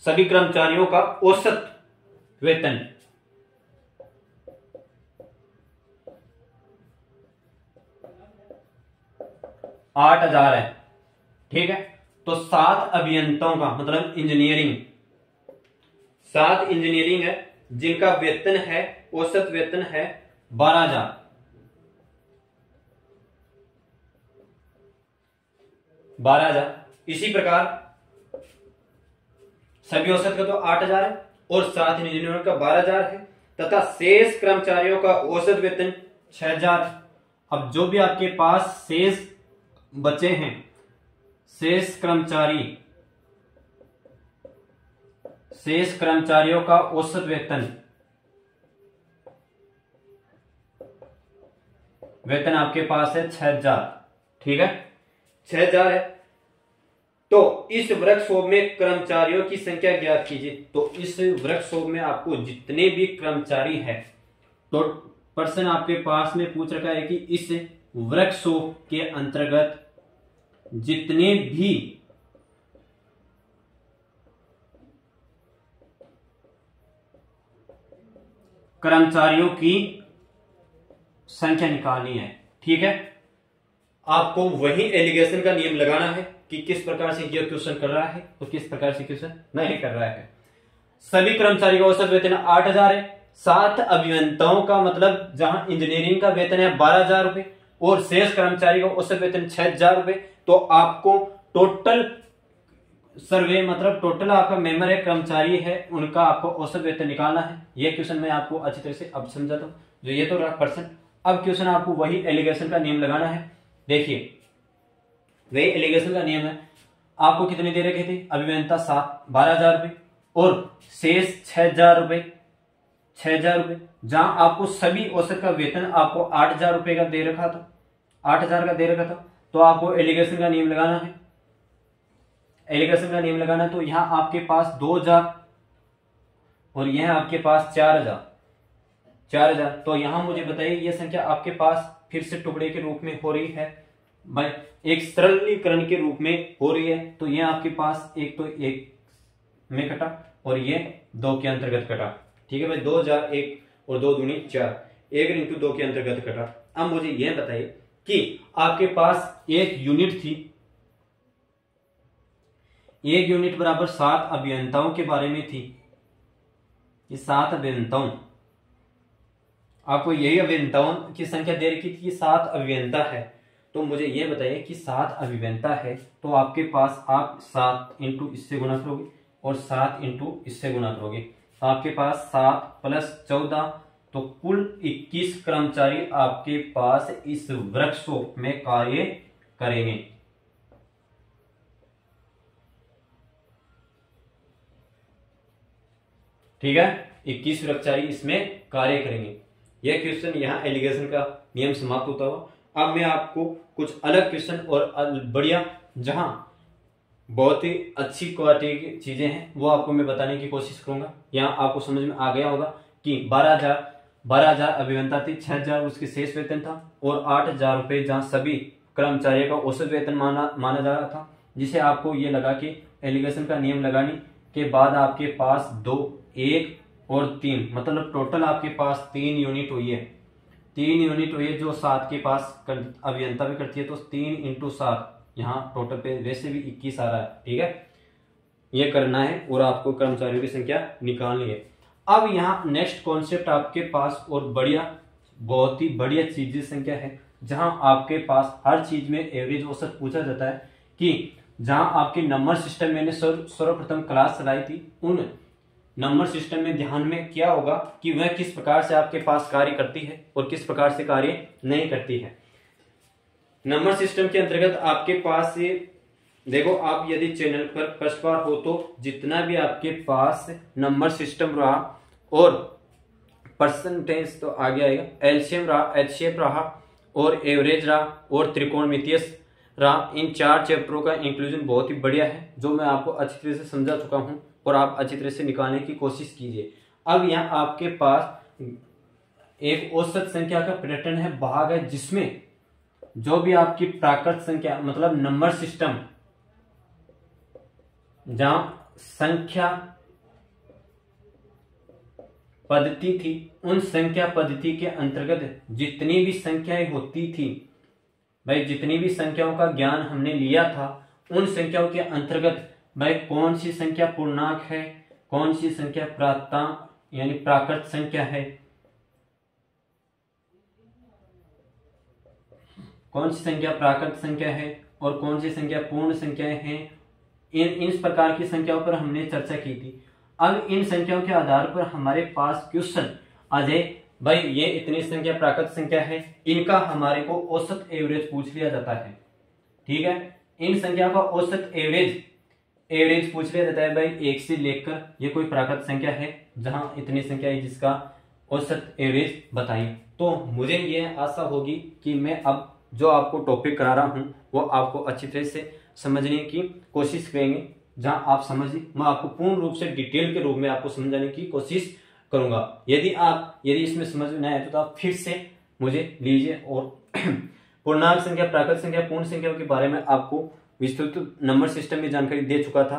सभी कर्मचारियों का औसत वेतन 8,000 है, ठीक है। तो 7 अभियंताओं का मतलब इंजीनियरिंग, 7 इंजीनियरिंग है जिनका वेतन है, औसत वेतन है 12,000। 12,000। इसी प्रकार सभी औसत का तो 8,000 है और 7 इंजीनियरों का 12,000 है तथा शेष कर्मचारियों का औसत वेतन 6,000। अब जो भी आपके पास शेष बचे हैं, शेष कर्मचारियों का औसत वेतन आपके पास है 6,000, ठीक है, 6,000 है। तो इस वर्कशॉप में कर्मचारियों की संख्या ज्ञात कीजिए। तो इस वर्कशॉप में आपको जितने भी कर्मचारी है, तो पर्सन आपके पास में पूछ रखा है कि इस वर्कशॉप के अंतर्गत जितने भी कर्मचारियों की संख्या निकालनी है, ठीक है। आपको वही एलिगेशन का नियम लगाना है कि किस प्रकार से यह क्वेश्चन कर रहा है और किस प्रकार से क्वेश्चन नहीं कर रहा है। सभी कर्मचारी का औसत वेतन 8,000 है। 7 अभियंताओं का मतलब जहां इंजीनियरिंग का वेतन है 12,000 रुपए और शेष कर्मचारी का औसत वेतन 6,000 रुपए। तो आपको टोटल सर्वे मतलब टोटल आपका मेंबर है, कर्मचारी है, उनका आपको औसत वेतन निकालना है। यह क्वेश्चन मैं आपको अच्छी तरह से अब समझाता हूं। जो ये तो रहा पर्सन, अब क्वेश्चन आपको वही एलिगेशन का नियम लगाना है। देखिए वही एलिगेशन का नियम है। आपको कितने दे रखे थे? अभियंता 12,000 रुपए और शेष 6,000 रुपए, 6,000 रुपए। जहां आपको सभी औसत का वेतन आपको 8,000 रुपए का दे रखा था, 8,000 का दे रखा था। तो आपको एलिगेशन का नियम लगाना है। एलिगेशन का नियम लगाना है तो यहां आपके पास 2,000 और यह आपके पास 4,000। तो यहां मुझे बताइए यह संख्या आपके पास फिर से टुकड़े के रूप में हो रही है भाई, एक सरलीकरण के रूप में हो रही है। तो यह आपके पास एक तो एक में कटा और ये 2 के अंतर्गत कटा, ठीक है भाई। 2,000 1 और 2 दूनी 4, 1 इंटू 2 के अंतर्गत कटा। अब मुझे यह बताइए कि आपके पास एक यूनिट थी, एक यूनिट बराबर 7 अभियंताओं के बारे में थी। ये 7 अभियंताओं, आपको यही अभियंताओं की संख्या दे रखी थी, 7 अभियंता है। तो मुझे यह बताइए कि 7 अभियंता है तो आपके पास आप 7 इंटू इससे गुणा करोगे और 7 इंटू इससे गुणा करोगे तो आपके पास 7 प्लस 14, तो कुल 21 कर्मचारी आपके पास इस वर्कशॉप में कार्य करेंगे। ठीक है, 21 कर्मचारी इसमें कार्य करेंगे। यह क्वेश्चन यहाँ एलिगेशन का नियम समाप्त होता हुआ। अब मैं आपको कुछ अलग क्वेश्चन और बढ़िया जहां बहुत ही अच्छी क्वालिटी की चीजें हैं वो आपको मैं बताने की कोशिश करूंगा। यहाँ आपको समझ में आ गया होगा कि 12,000 अभियंता थी, 6,000 उसके शेष वेतन था और 8,000 रुपए जहां सभी कर्मचारियों का औसत वेतन माना जा रहा था, जिसे आपको ये लगा कि एलिगेशन का नियम लगाने के बाद आपके पास 2, 1 और 3 मतलब टोटल आपके पास 3 यूनिट हुई है। 3 यूनिट हुई है जो 7 के पास अभियंता भी करती है। तो 3 इंटू 7 यहाँ टोटल पे वैसे भी 21 आ रहा है, ठीक है। ये करना है और आपको कर्मचारियों की संख्या निकालनी है। अब यहाँ नेक्स्ट कॉन्सेप्ट आपके पास और बढ़िया, बहुत ही बढ़िया चीज संख्या है, जहां आपके पास हर चीज में एवरेज औसत पूछा जाता है कि जहां आपके नंबर सिस्टम मैंने सर्वप्रथम क्लास चलाई थी, उन नंबर सिस्टम में ध्यान में क्या होगा कि वह किस प्रकार से आपके पास कार्य करती है और किस प्रकार से कार्य नहीं करती है। नंबर सिस्टम के अंतर्गत आपके पास ये देखो, आप यदि चैनल पर फर्स्ट बार हो तो जितना भी आपके पास नंबर सिस्टम रहा और परसेंटेज तो आगे आएगा, एलसीएम रहा, एचसीएफ रहा और एवरेज रहा और त्रिकोणमितीय रहा, इन 4 चैप्टरों का इंक्लूजन बहुत ही बढ़िया है जो मैं आपको अच्छी तरह से समझा चुका हूं और आप अच्छी तरह से निकालने की कोशिश कीजिए। अब यहाँ आपके पास एक औसत संख्या का पैटर्न है, भाग है, जिसमें जो भी आपकी प्राकृत संख्या मतलब नंबर सिस्टम जहां संख्या पद्धति थी, उन संख्या पद्धति के अंतर्गत जितनी भी संख्याएं होती थी भाई जितनी भी संख्याओं का ज्ञान हमने लिया था उन संख्याओं के अंतर्गत भाई कौन सी संख्या पूर्णांक है, कौन सी संख्या प्राप्तांक यानी प्राकृत संख्या है, कौन सी संख्या प्राकृत संख्या है और कौन सी संख्या पूर्ण संख्याएं हैं, इस प्रकार की संख्याओं पर हमने चर्चा की थी। अब इन संख्याओं के आधार पर हमारे पास क्वेश्चन आ जाए, भाई ये इतनी संख्या प्राकृत संख्या है, इनका हमारे को औसत एवरेज पूछ लिया जाता है। ठीक है, इन संख्या का औसत एवरेज पूछ लिया जाता है भाई 1 से लेकर, ये कोई प्राकृत संख्या है जहां इतनी संख्या है जिसका औसत एवरेज बताइए। तो मुझे ये आशा होगी कि मैं अब जो आपको टॉपिक करा रहा हूं वो आपको अच्छी तरह से समझने की कोशिश करेंगे। जहां आप समझिए, मैं आपको पूर्ण रूप से डिटेल के रूप में आपको समझाने की कोशिश करूंगा। यदि इसमें समझ में आए तो आप फिर से मुझे लीजिए। और पूर्णांक संख्या, प्राकृत संख्या, पूर्ण संख्या के बारे में आपको विस्तृत नंबर सिस्टम में जानकारी दे चुका था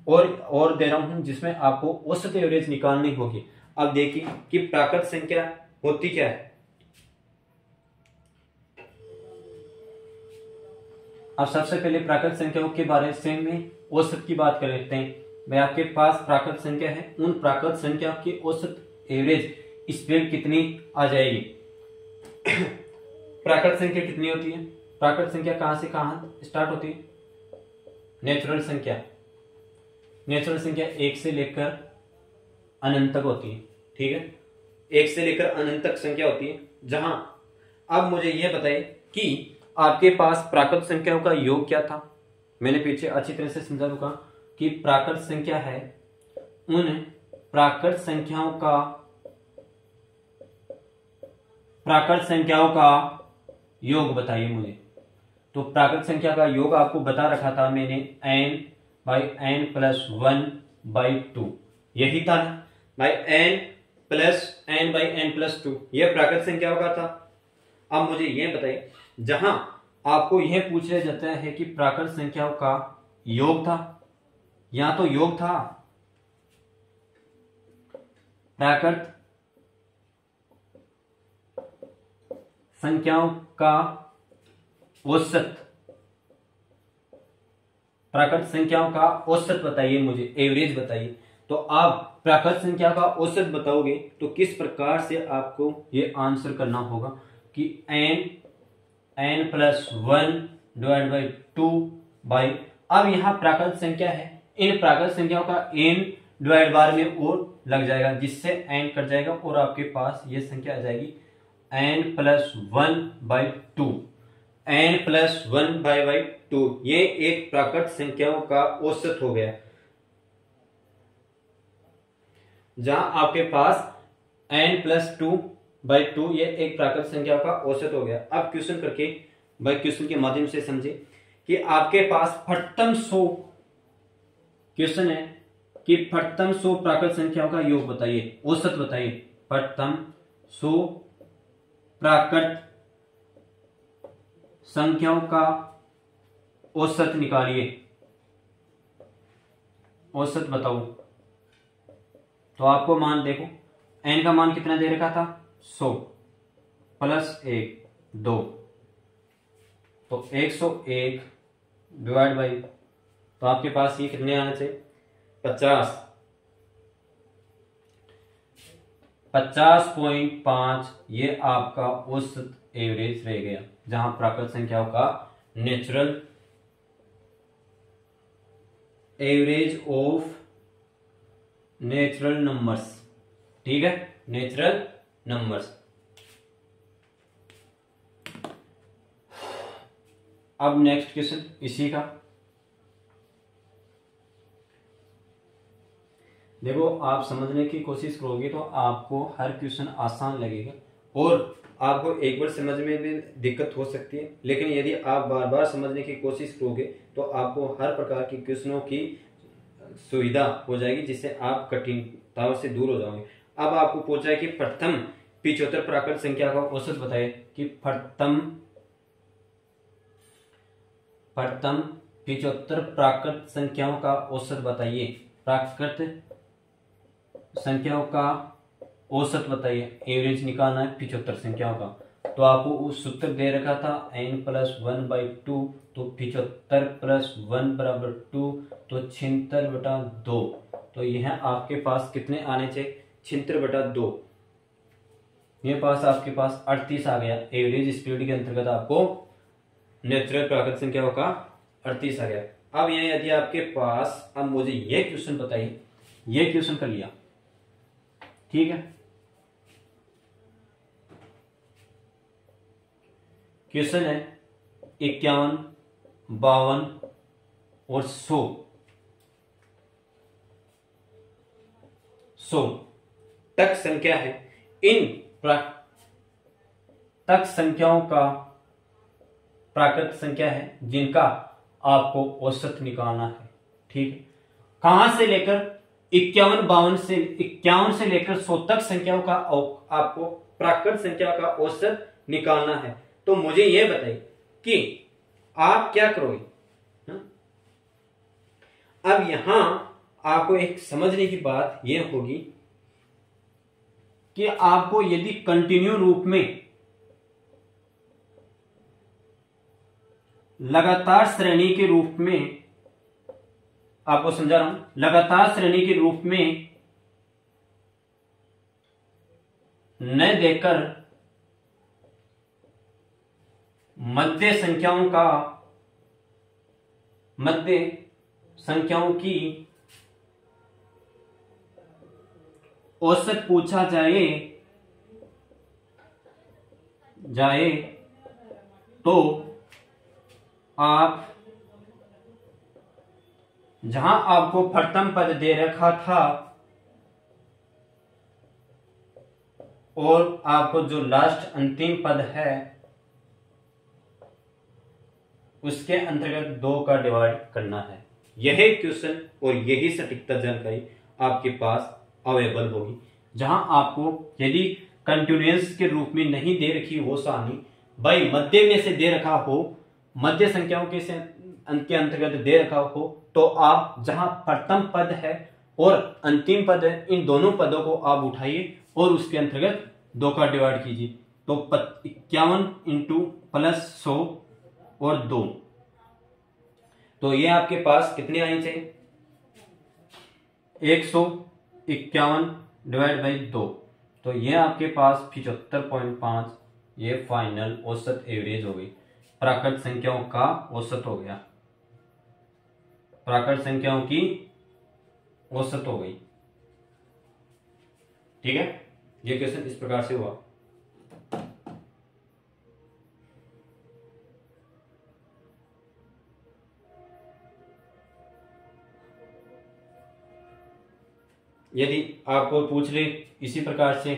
और दे रहा हूं, जिसमें आपको औसत एवरेज निकालनी होगी। अब देखिए कि प्राकृत संख्या होती क्या है। अब सबसे पहले प्राकृत संख्याओं के बारे में औसत की बात कर लेते हैं। भाई आपके पास प्राकृत संख्या है, उन प्राकृत संख्या की औसत एवरेज स्प्रेड कितनी आ जाएगी। प्राकृत संख्या कितनी होती है, प्राकृत संख्या कहां से कहां स्टार्ट होती है, नेचुरल संख्या 1 से लेकर अनंत तक होती है। ठीक है, 1 से लेकर अनंत तक संख्या होती है। जहां अब मुझे यह बताइए कि आपके पास प्राकृत संख्याओं का योग क्या था। मैंने पीछे अच्छी तरह से समझा चुका कि प्राकृत संख्या है, उन प्राकृत संख्याओं का योग बताइए मुझे। तो प्राकृत संख्या का योग आपको बता रखा था मैंने, n/n+1/2 यही था ना भाई, n+n/n+2 यह प्राकृत संख्याओं का था। अब मुझे यह बताइए, जहां आपको यह पूछा जाता है कि प्राकृत संख्याओं का योग था, यहां तो योग था, प्राकृत संख्याओं का औसत, प्राकृत संख्याओं का औसत बताइए मुझे, एवरेज बताइए। तो आप प्राकृत संख्या का औसत बताओगे तो किस प्रकार से आपको ये आंसर करना होगा कि n+1/2 बाई, अब यहां प्राकृत संख्या है, इन प्राकृत संख्याओं का n डिवाइड बार में और लग जाएगा, जिससे n कट जाएगा और आपके पास ये संख्या आ जाएगी n+1/2। n+1/2 ये एक प्राकृत संख्याओं का औसत हो गया, जहां आपके पास n+2/2 ये एक प्राकृत संख्या का औसत हो गया। अब क्वेश्चन करके भाई क्वेश्चन के माध्यम से समझे कि आपके पास फटतम 100 क्वेश्चन है कि फटतम 100 प्राकृत संख्याओं का योग बताइए, औसत बताइए। फटतम 100 प्राकृत संख्याओं का औसत निकालिए, औसत बताओ। तो आपको मान देखो, n का मान कितना दे रखा था 100 + 1 2, तो 101 डिवाइड बाई, तो आपके पास ये कितने आना चाहिए 50.5 ये आपका औसत एवरेज रह गया, जहां प्राकृत संख्याओं का natural average of natural numbers. ठीक है, नेचुरल नंबर्स। अब नेक्स्ट क्वेश्चन इसी का देखो, आप समझने की कोशिश करोगे तो आपको हर क्वेश्चन आसान लगेगा और आपको एक बार समझ में भी दिक्कत हो सकती है, लेकिन यदि आप बार बार समझने की कोशिश करोगे तो आपको हर प्रकार की क्वेश्चनों की सुविधा हो जाएगी, जिससे आप कठिनताओं से दूर हो जाओगे। अब आपको पूछा है कि प्रथम 75 प्राकृत संख्या का औसत बताइए कि प्रथम 75 प्राकृत संख्याओं का औसत बताइए, प्राकृत संख्याओं का औसत बताइए, एवरेज निकालना है 75 संख्याओं का। तो आपको उस सूत्र दे रखा था n+1/2, तो 75+1 = 2, तो 76/2। तो यह आपके पास कितने आने चाहिए? 76/2। ये पास आपके पास 38 आ गया। एवरेज स्पीड के अंतर्गत आपको नेचुरल प्राकृतिक संख्याओं का 38 आ गया। अब यहाँ यदि आपके पास, अब मुझे ये क्वेश्चन बताइए, ये क्वेश्चन कर लिया, ठीक है। क्वेश्चन है 51, 52 और 100 तक संख्या है। इन तक संख्याओं का प्राकृत संख्या है जिनका आपको औसत निकालना है, ठीक है। कहां से लेकर 51 से लेकर 100 तक संख्याओं का आपको प्राकृत संख्या का औसत निकालना है। तो मुझे यह बताइए कि आप क्या करोगे। अब यहां आपको एक समझने की बात यह होगी कि आपको यदि कंटिन्यू रूप में लगातार श्रेणी के रूप में, आपको समझा रहा हूं, लगातार श्रेणी के रूप में न देकर मध्य संख्याओं की औसत पूछा जाए तो आप जहां आपको प्रथम पद दे रखा था और आपको जो लास्ट अंतिम पद है उसके अंतर्गत 2 का डिवाइड करना है। यही क्वेश्चन और यही सटीकता जानकारी आपके पास अवेलेबल होगी। जहां आपको यदि कंटिन्यूअस के रूप में नहीं दे रखी हो सारणी, भाई मध्य में से दे रखा हो, मध्य संख्याओं के अंतर्गत दे रखा हो, तो आप जहां प्रथम पद है और अंतिम पद है, इन दोनों पदों को आप उठाइए और उसके अंतर्गत 2 का डिवाइड कीजिए। तो 51 इंटू +100 और 2, तो ये आपके पास कितने आने चाहिए? 151 / 2। तो ये आपके पास 75.5, ये फाइनल औसत एवरेज हो गई, प्राकृत संख्याओं का औसत हो गया, प्राकृत संख्याओं की औसत हो गई, ठीक है। ये क्वेश्चन इस प्रकार से हुआ। यदि आपको पूछ ले इसी प्रकार से,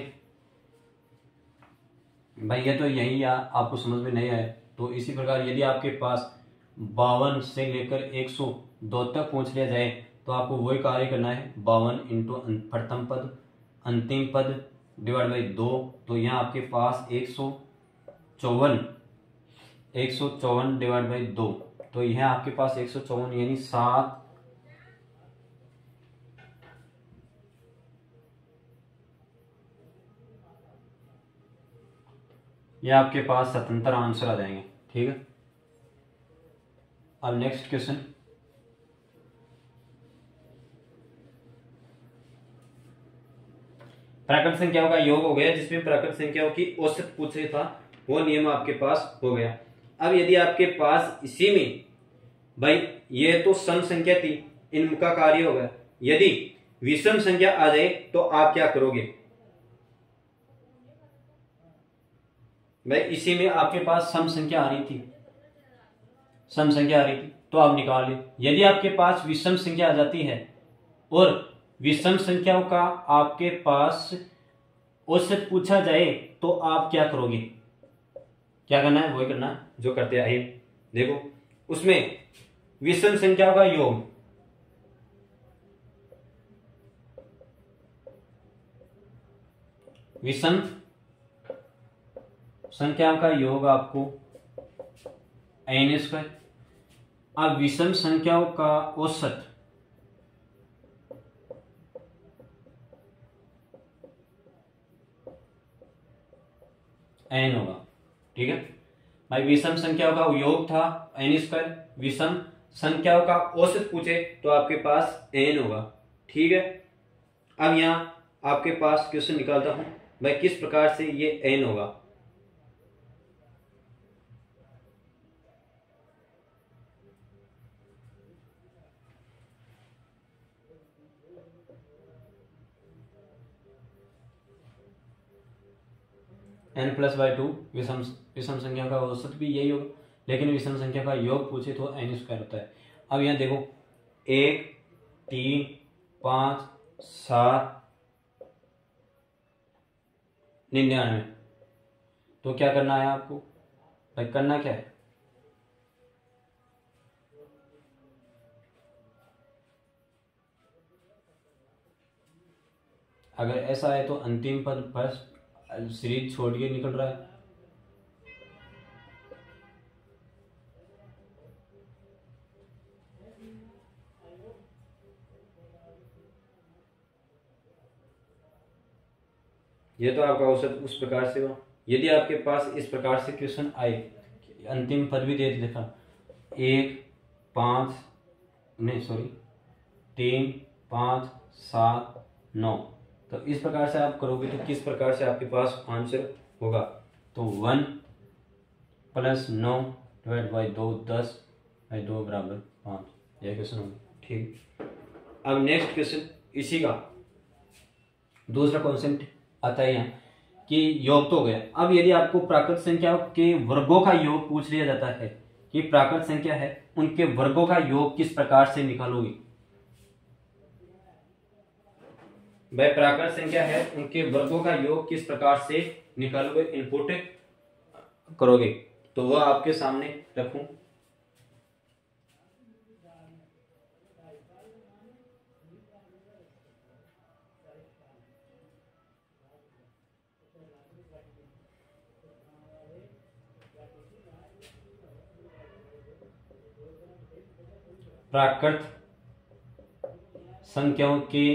भाई ये तो यही आपको समझ में नहीं आया, तो इसी प्रकार यदि आपके पास 52 से लेकर 102 तक पहुंच लिया जाए तो आपको वही कार्य करना है। 52 इंटू प्रथम पद अंतिम पद डिवाइड बाई 2, तो यहाँ आपके पास 154 डिवाइड बाई 2, तो यह आपके पास 154 यानी 7, ये आपके पास स्वतंत्र आंसर आ जाएंगे, ठीक है। अब नेक्स्ट क्वेश्चन, प्राकृत संख्याओं का योग हो गया, जिसमें प्राकृत संख्याओं की औसत पूछे था, वो नियम आपके पास हो गया। अब यदि आपके पास इसी में, भाई ये तो सम संख्या थी, इनका कार्य हो गया, यदि विषम संख्या आ जाए तो आप क्या करोगे? भाई इसी में आपके पास सम संख्या आ रही थी, तो आप निकाल ले। यदि आपके पास विषम संख्या आ जाती है और विषम संख्याओं का आपके पास औसत पूछा जाए तो आप क्या करोगे? क्या करना है? वही करना है जो करते आए। देखो उसमें विषम संख्याओं का योग, विषम संख्याओं का योग आपको n²। अब विषम संख्याओं का औसत n होगा, ठीक है भाई। विषम संख्याओं का योग था n स्क्वायर, विषम संख्याओं का औसत पूछे तो आपके पास n होगा। ठीक है, अब यहाँ आपके पास क्वेश्चन निकालता हूं भाई किस प्रकार से ये n होगा। n+/2 विषम संख्या का औसत भी यही होगा, लेकिन विषम संख्या का योग पूछे तो n स्क्वायर होता है। अब यहाँ देखो 1 3 5 7 99, तो क्या करना है आपको भाई, करना क्या है, अगर ऐसा है तो अंतिम पद पर सीरीज छोड़ के निकल रहा है। ये तो आपका औसत उस प्रकार से हुआ। यदि आपके पास इस प्रकार से क्वेश्चन आए, अंतिम पद भी दे देखा 1 5 नहीं सॉरी 3 5 7 9, तो इस प्रकार से आप करोगे तो किस प्रकार से आपके पास आंसर होगा, तो 1 + 9 / 2 10/2 = 5, यह क्वेश्चन होगा। ठीक, अब नेक्स्ट क्वेश्चन इसी का दूसरा कॉन्सेप्ट आता है यहाँ कि योग तो हो गया। अब यदि आपको प्राकृत संख्याओं के वर्गों का योग पूछ लिया जाता है कि प्राकृत संख्या है उनके वर्गों का योग किस प्रकार से निकालोगे, वह प्राकृत संख्या है उनके वर्गों का योग किस प्रकार से निकालोगे, इनपुट करोगे, तो वह आपके सामने रखूं। प्राकृत संख्याओं के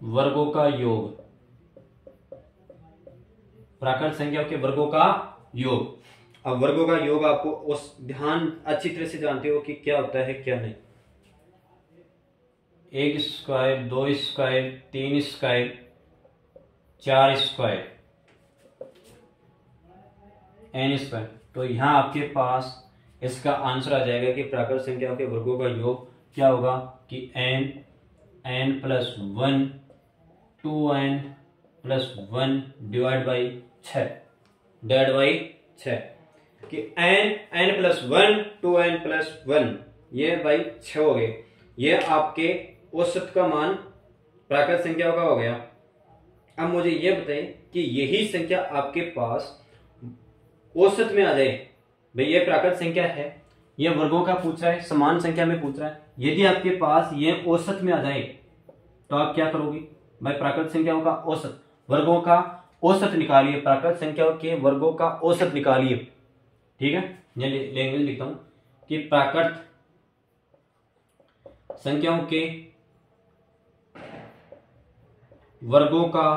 वर्गों का योग, प्राकृत संख्याओं के वर्गों का योग। अब वर्गों का योग आपको उस ध्यान अच्छी तरह से जानते हो कि क्या होता है क्या नहीं। 1 square 2 square 3 square 4 square n square, तो यहां आपके पास इसका आंसर आ जाएगा कि प्राकृत संख्याओं के वर्गों का योग क्या होगा कि n + 1 2n + 1 / 6 कि n + 1 2n + 1 ये भाई 6 हो गए। ये आपके औसत का मान प्राकृत संख्याओं का हो गया। अब मुझे ये बताइए कि यही संख्या आपके पास औसत में आ जाए, भाई ये प्राकृत संख्या है, ये वर्गों का पूछ रहा है, समान संख्या में पूछ रहा है, यदि आपके पास ये औसत में आ जाए तो आप क्या करोगे भाई, प्राकृत संख्याओं का औसत, वर्गों का औसत निकालिए, प्राकृत संख्याओं के वर्गों का औसत निकालिए। ठीक है, ये लैंग्वेज लिखता हूं कि प्राकृत संख्याओं के वर्गों का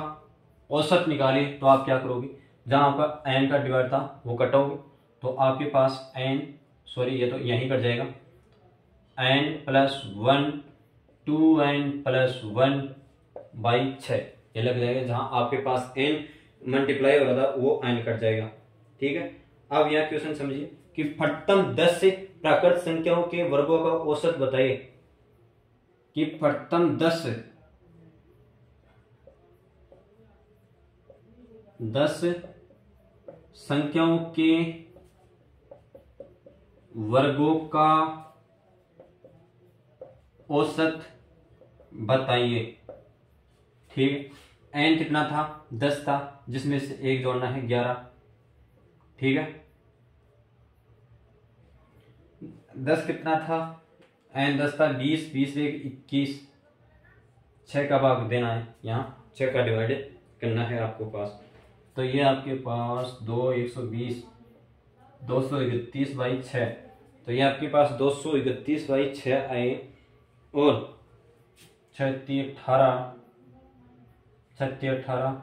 औसत निकालिए, तो आप क्या करोगे, जहां आपका n का डिवाइड था वो कटोगे, तो आपके पास ये तो यहीं कट जाएगा, n + 1 2n + 1 / 6 ये लग जाएगा, जहां आपके पास n मल्टीप्लाई हो रहा था वो n कट जाएगा। ठीक है, अब यह क्वेश्चन समझिए कि फटतम 10 से प्राकृत संख्याओं के वर्गों का औसत बताइए, कि फटतम 10 संख्याओं के वर्गों का औसत बताइए। ठीक, n कितना था, 10 था, जिसमें से 1 जोड़ना है 11। ठीक है, 10 कितना था, n 10 था, 20 20 1 21, 6 का भाग देना है, यहाँ 6 का डिवाइड करना है आपको पास, तो ये आपके पास 120 231/6, तो ये आपके पास 231/6 आए, और 36 18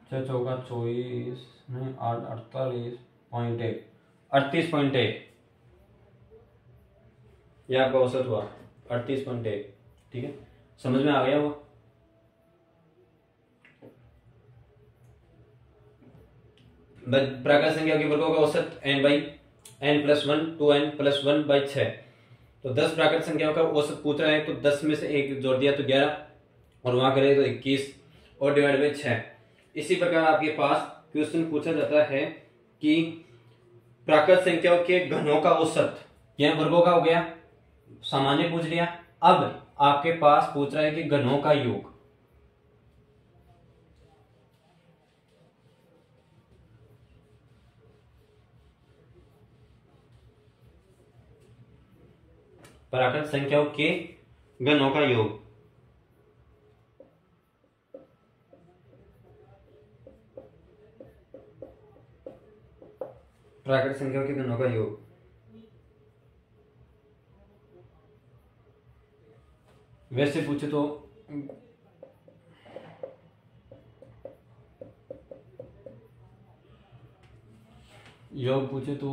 छः चौका 24 नहीं 48.1 38.1 यह आपका औसत हुआ 38.1। ठीक है, समझ में आ गया वो। प्राकृत संख्या के वर्गों का औसत n/n+1 2n+1/6। तो 10 प्राकृत संख्याओं का औसत पूछ रहा है, तो 10 में से एक जोड़ दिया तो 11 और वहां करें तो 21 और डिवाइड बाई 6। इसी प्रकार आपके पास क्वेश्चन पूछा जाता है कि प्राकृत संख्याओं के घनों का औसत, यह वर्गों का हो गया, सामान्य पूछ लिया। अब आपके पास पूछ रहा है कि घनों का योग। प्राकृत संख्याओं के घनों का योग। प्राकृत संख्याओं के घनों का योग। वैसे पूछे तो योग पूछे तो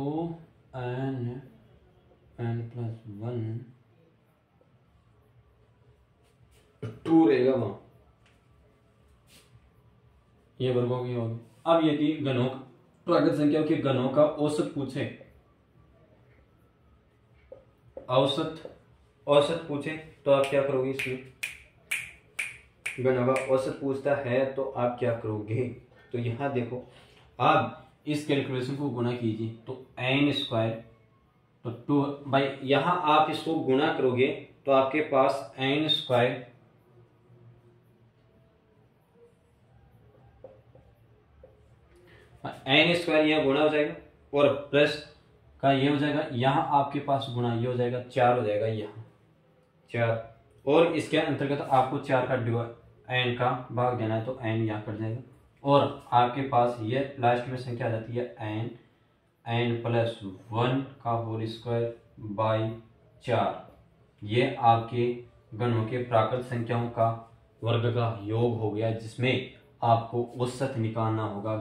n+1 2 रहेगा वहां, ये वर्गों की योग। अब यदि घनों प्राकृत संख्याओं के घनों का औसत पूछे, औसत पूछे तो आप क्या करोगे? इसमें घनों का औसत पूछता है तो आप क्या करोगे? तो यहां देखो, आप इस कैलकुलेशन को गुणा कीजिए तो n² तो 2 भाई, यहां आप इसको गुणा करोगे तो आपके पास n² यह गुणा हो जाएगा और प्लस का ये हो जाएगा, यहां आपके पास गुणा ये हो जाएगा, 4 हो जाएगा, यहाँ 4 और इसके अंतर्गत आपको 4 का n का भाग देना है तो n यहाँ कट जाएगा और आपके पास ये लास्ट में संख्या आ जाती है n+1 का होल स्क्वायर बाई 4। ये आपके घनों के प्राकृत संख्याओं का वर्ग का योग हो गया, जिसमें आपको औसत निकालना होगा।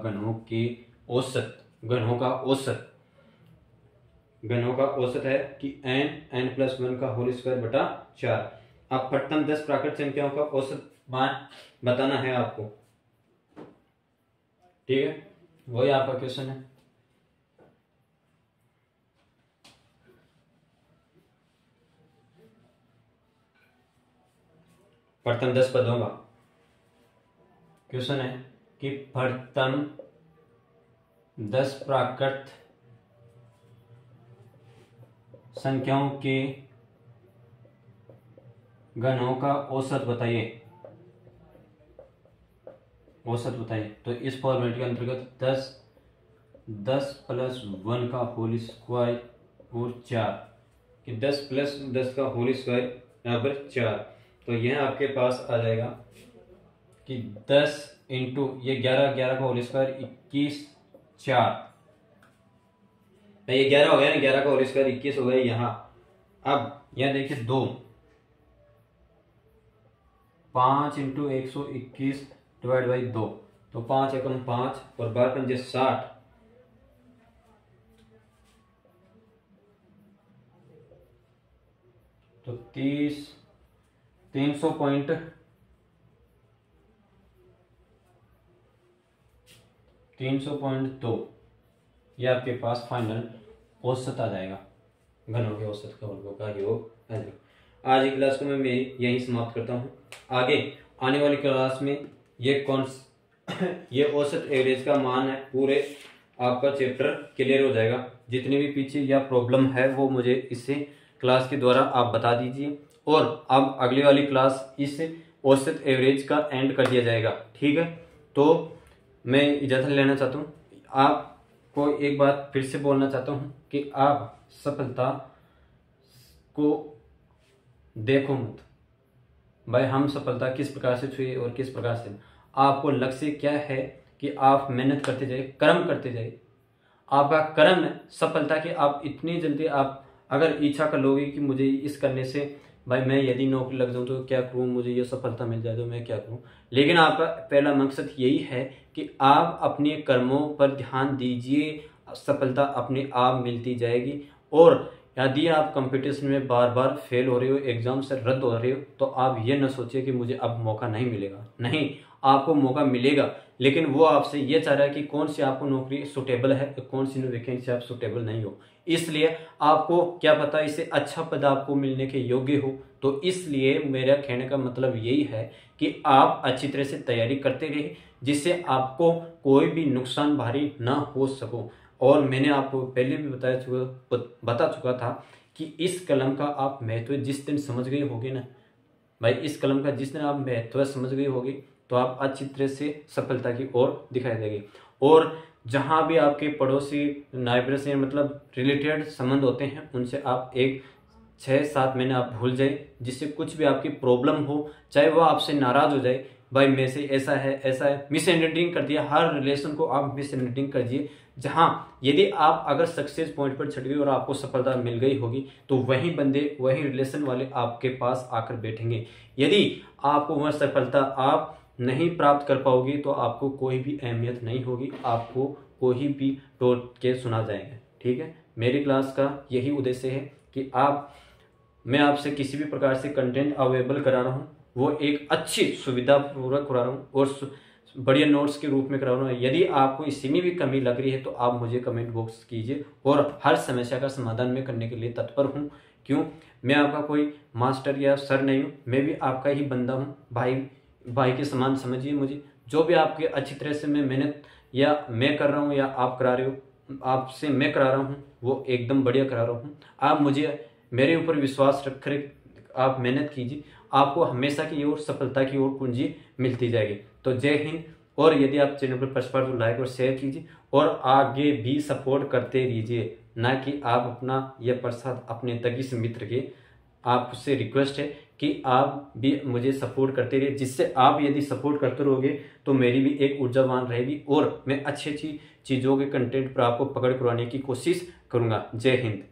घनों का औसत है कि n+1 का होल स्क्वायर बटा 4। अब प्रथम 10 प्राकृत संख्याओं का औसत मान बताना है आपको। ठीक है, वही आपका क्वेश्चन है। प्रथम 10 पदों का क्वेश्चन है कि प्रथम 10 प्राकृत संख्याओं के घनों का औसत बताइए। तो इस फॉर्मूले के अंतर्गत 10+1 का होल स्क्वायर और 4 कि 10+10 का होल स्क्वायर यहाँ पर 4। तो यह आपके पास आ जाएगा कि 10 इंटू ये 11 का होल स्क्वायर 21 4, ये 11 हो गया ना, 11 का होल स्क्वायर 21 हो गया यहाँ। अब यह देखिए 2 5 इंटू 121 डिवाइड बाई 2 तो 5 एकम 5 और 12 पंजे 60 तो 300.2 ये आपके पास फाइनल औसत आ जाएगा। घनों के औसत का वर्गों का योग आ जाएगा। आज की क्लास को मैं यहीं समाप्त करता हूँ। आगे आने वाली क्लास में ये औसत एवरेज का मान है, पूरे आपका चैप्टर क्लियर हो जाएगा। जितनी भी पीछे या प्रॉब्लम है वो मुझे इससे क्लास के द्वारा आप बता दीजिए और अब अगली वाली क्लास इस औसत एवरेज का एंड कर दिया जाएगा। ठीक है, तो मैं इजाज़त लेना चाहता हूँ। आपको एक बात फिर से बोलना चाहता हूँ कि आप सफलता को देखो मत भाई, हम सफलता किस प्रकार से छुए और किस प्रकार से, आपको लक्ष्य क्या है कि आप मेहनत करते जाए, कर्म करते जाए। आपका कर्म है सफलता की। आप इतनी जल्दी आप अगर इच्छा कर लोगे कि मुझे इस करने से भाई मैं यदि नौकरी लग जाऊँ तो क्या करूँ, मुझे ये सफलता मिल जाए तो मैं क्या करूँ। लेकिन आपका पहला मकसद यही है कि आप अपने कर्मों पर ध्यान दीजिए, सफलता अपने आप मिलती जाएगी। और यदि आप कंपटीशन में बार बार फेल हो रहे हो, एग्जाम से रद्द हो रहे हो, तो आप ये न सोचिए कि मुझे अब मौका नहीं मिलेगा। नहीं, आपको मौका मिलेगा, लेकिन वो आपसे ये चाह रहा है कि कौन सी आपको नौकरी सुटेबल है, कौन सी वैकेंसी आप सुटेबल नहीं हो। इसलिए आपको क्या पता इससे अच्छा पद आपको मिलने के योग्य हो। तो इसलिए मेरा कहने का मतलब यही है कि आप अच्छी तरह से तैयारी करते रहिए, जिससे आपको कोई भी नुकसान भारी ना हो सको। और मैंने आपको पहले भी बता चुका था कि इस कलम का आप महत्व जिस दिन समझ गए होगे ना भाई, इस कलम का जिस दिन आप महत्व समझ गए होगे, तो आप अच्छी तरह से सफलता की ओर दिखाई देंगे। और जहां भी आपके पड़ोसी नाइबर से मतलब रिलेटेड संबंध होते हैं, उनसे आप एक 6-7 महीने आप भूल जाए, जिससे कुछ भी आपकी प्रॉब्लम हो, चाहे वो आपसे नाराज हो जाए, भाई मेरे से ऐसा है, मिसअंडरस्टैंडिंग कर दिया। हर रिलेशन को आप मिसअंडरस्टैंडिंग कर दिए। जहां यदि आप अगर सक्सेस पॉइंट पर छट गए और आपको सफलता मिल गई होगी, तो वही बंदे, वही रिलेशन वाले आपके पास आकर बैठेंगे। यदि आपको वह सफलता आप नहीं प्राप्त कर पाओगे, तो आपको कोई भी अहमियत नहीं होगी, आपको कोई भी टोट के सुना जाएगा। ठीक है, मेरी क्लास का यही उद्देश्य है कि मैं आपसे किसी भी प्रकार से कंटेंट अवेलेबल करा रहा हूँ, वो एक अच्छी सुविधा पूर्वक करा रहा हूँ और बढ़िया नोट्स के रूप में करा रहा हूँ। यदि आपको इसी में भी कमी लग रही है, तो आप मुझे कमेंट बॉक्स कीजिए, और हर समस्या का समाधान मैं करने के लिए तत्पर हूँ। क्यों, मैं आपका कोई मास्टर या सर नहीं हूँ, मैं भी आपका ही बंदा हूँ। भाई के समान समझिए मुझे। जो भी आपके अच्छी तरह से मैं मेहनत या मैं कर रहा हूँ या आप करा रहे हो, आपसे मैं करा रहा हूँ, वो एकदम बढ़िया करा रहा हूँ। आप मुझे मेरे ऊपर विश्वास रख कर आप मेहनत कीजिए, आपको हमेशा की ओर सफलता की ओर कुंजी मिलती जाएगी। तो जय हिंद। और यदि आप चैनल पर फर्स्ट बार तो लाइक और शेयर कीजिए, और आगे भी सपोर्ट करते रहिए, ना कि आप अपना यह प्रसाद अपने तक ही सीमित रखिए। आपसे रिक्वेस्ट है कि आप भी मुझे सपोर्ट करते रहिए, जिससे आप यदि सपोर्ट करते रहोगे तो मेरी भी एक ऊर्जावान रहेगी, और मैं अच्छी अच्छी चीज़ों के कंटेंट पर आपको पकड़ करवाने की कोशिश करूँगा। जय हिंद।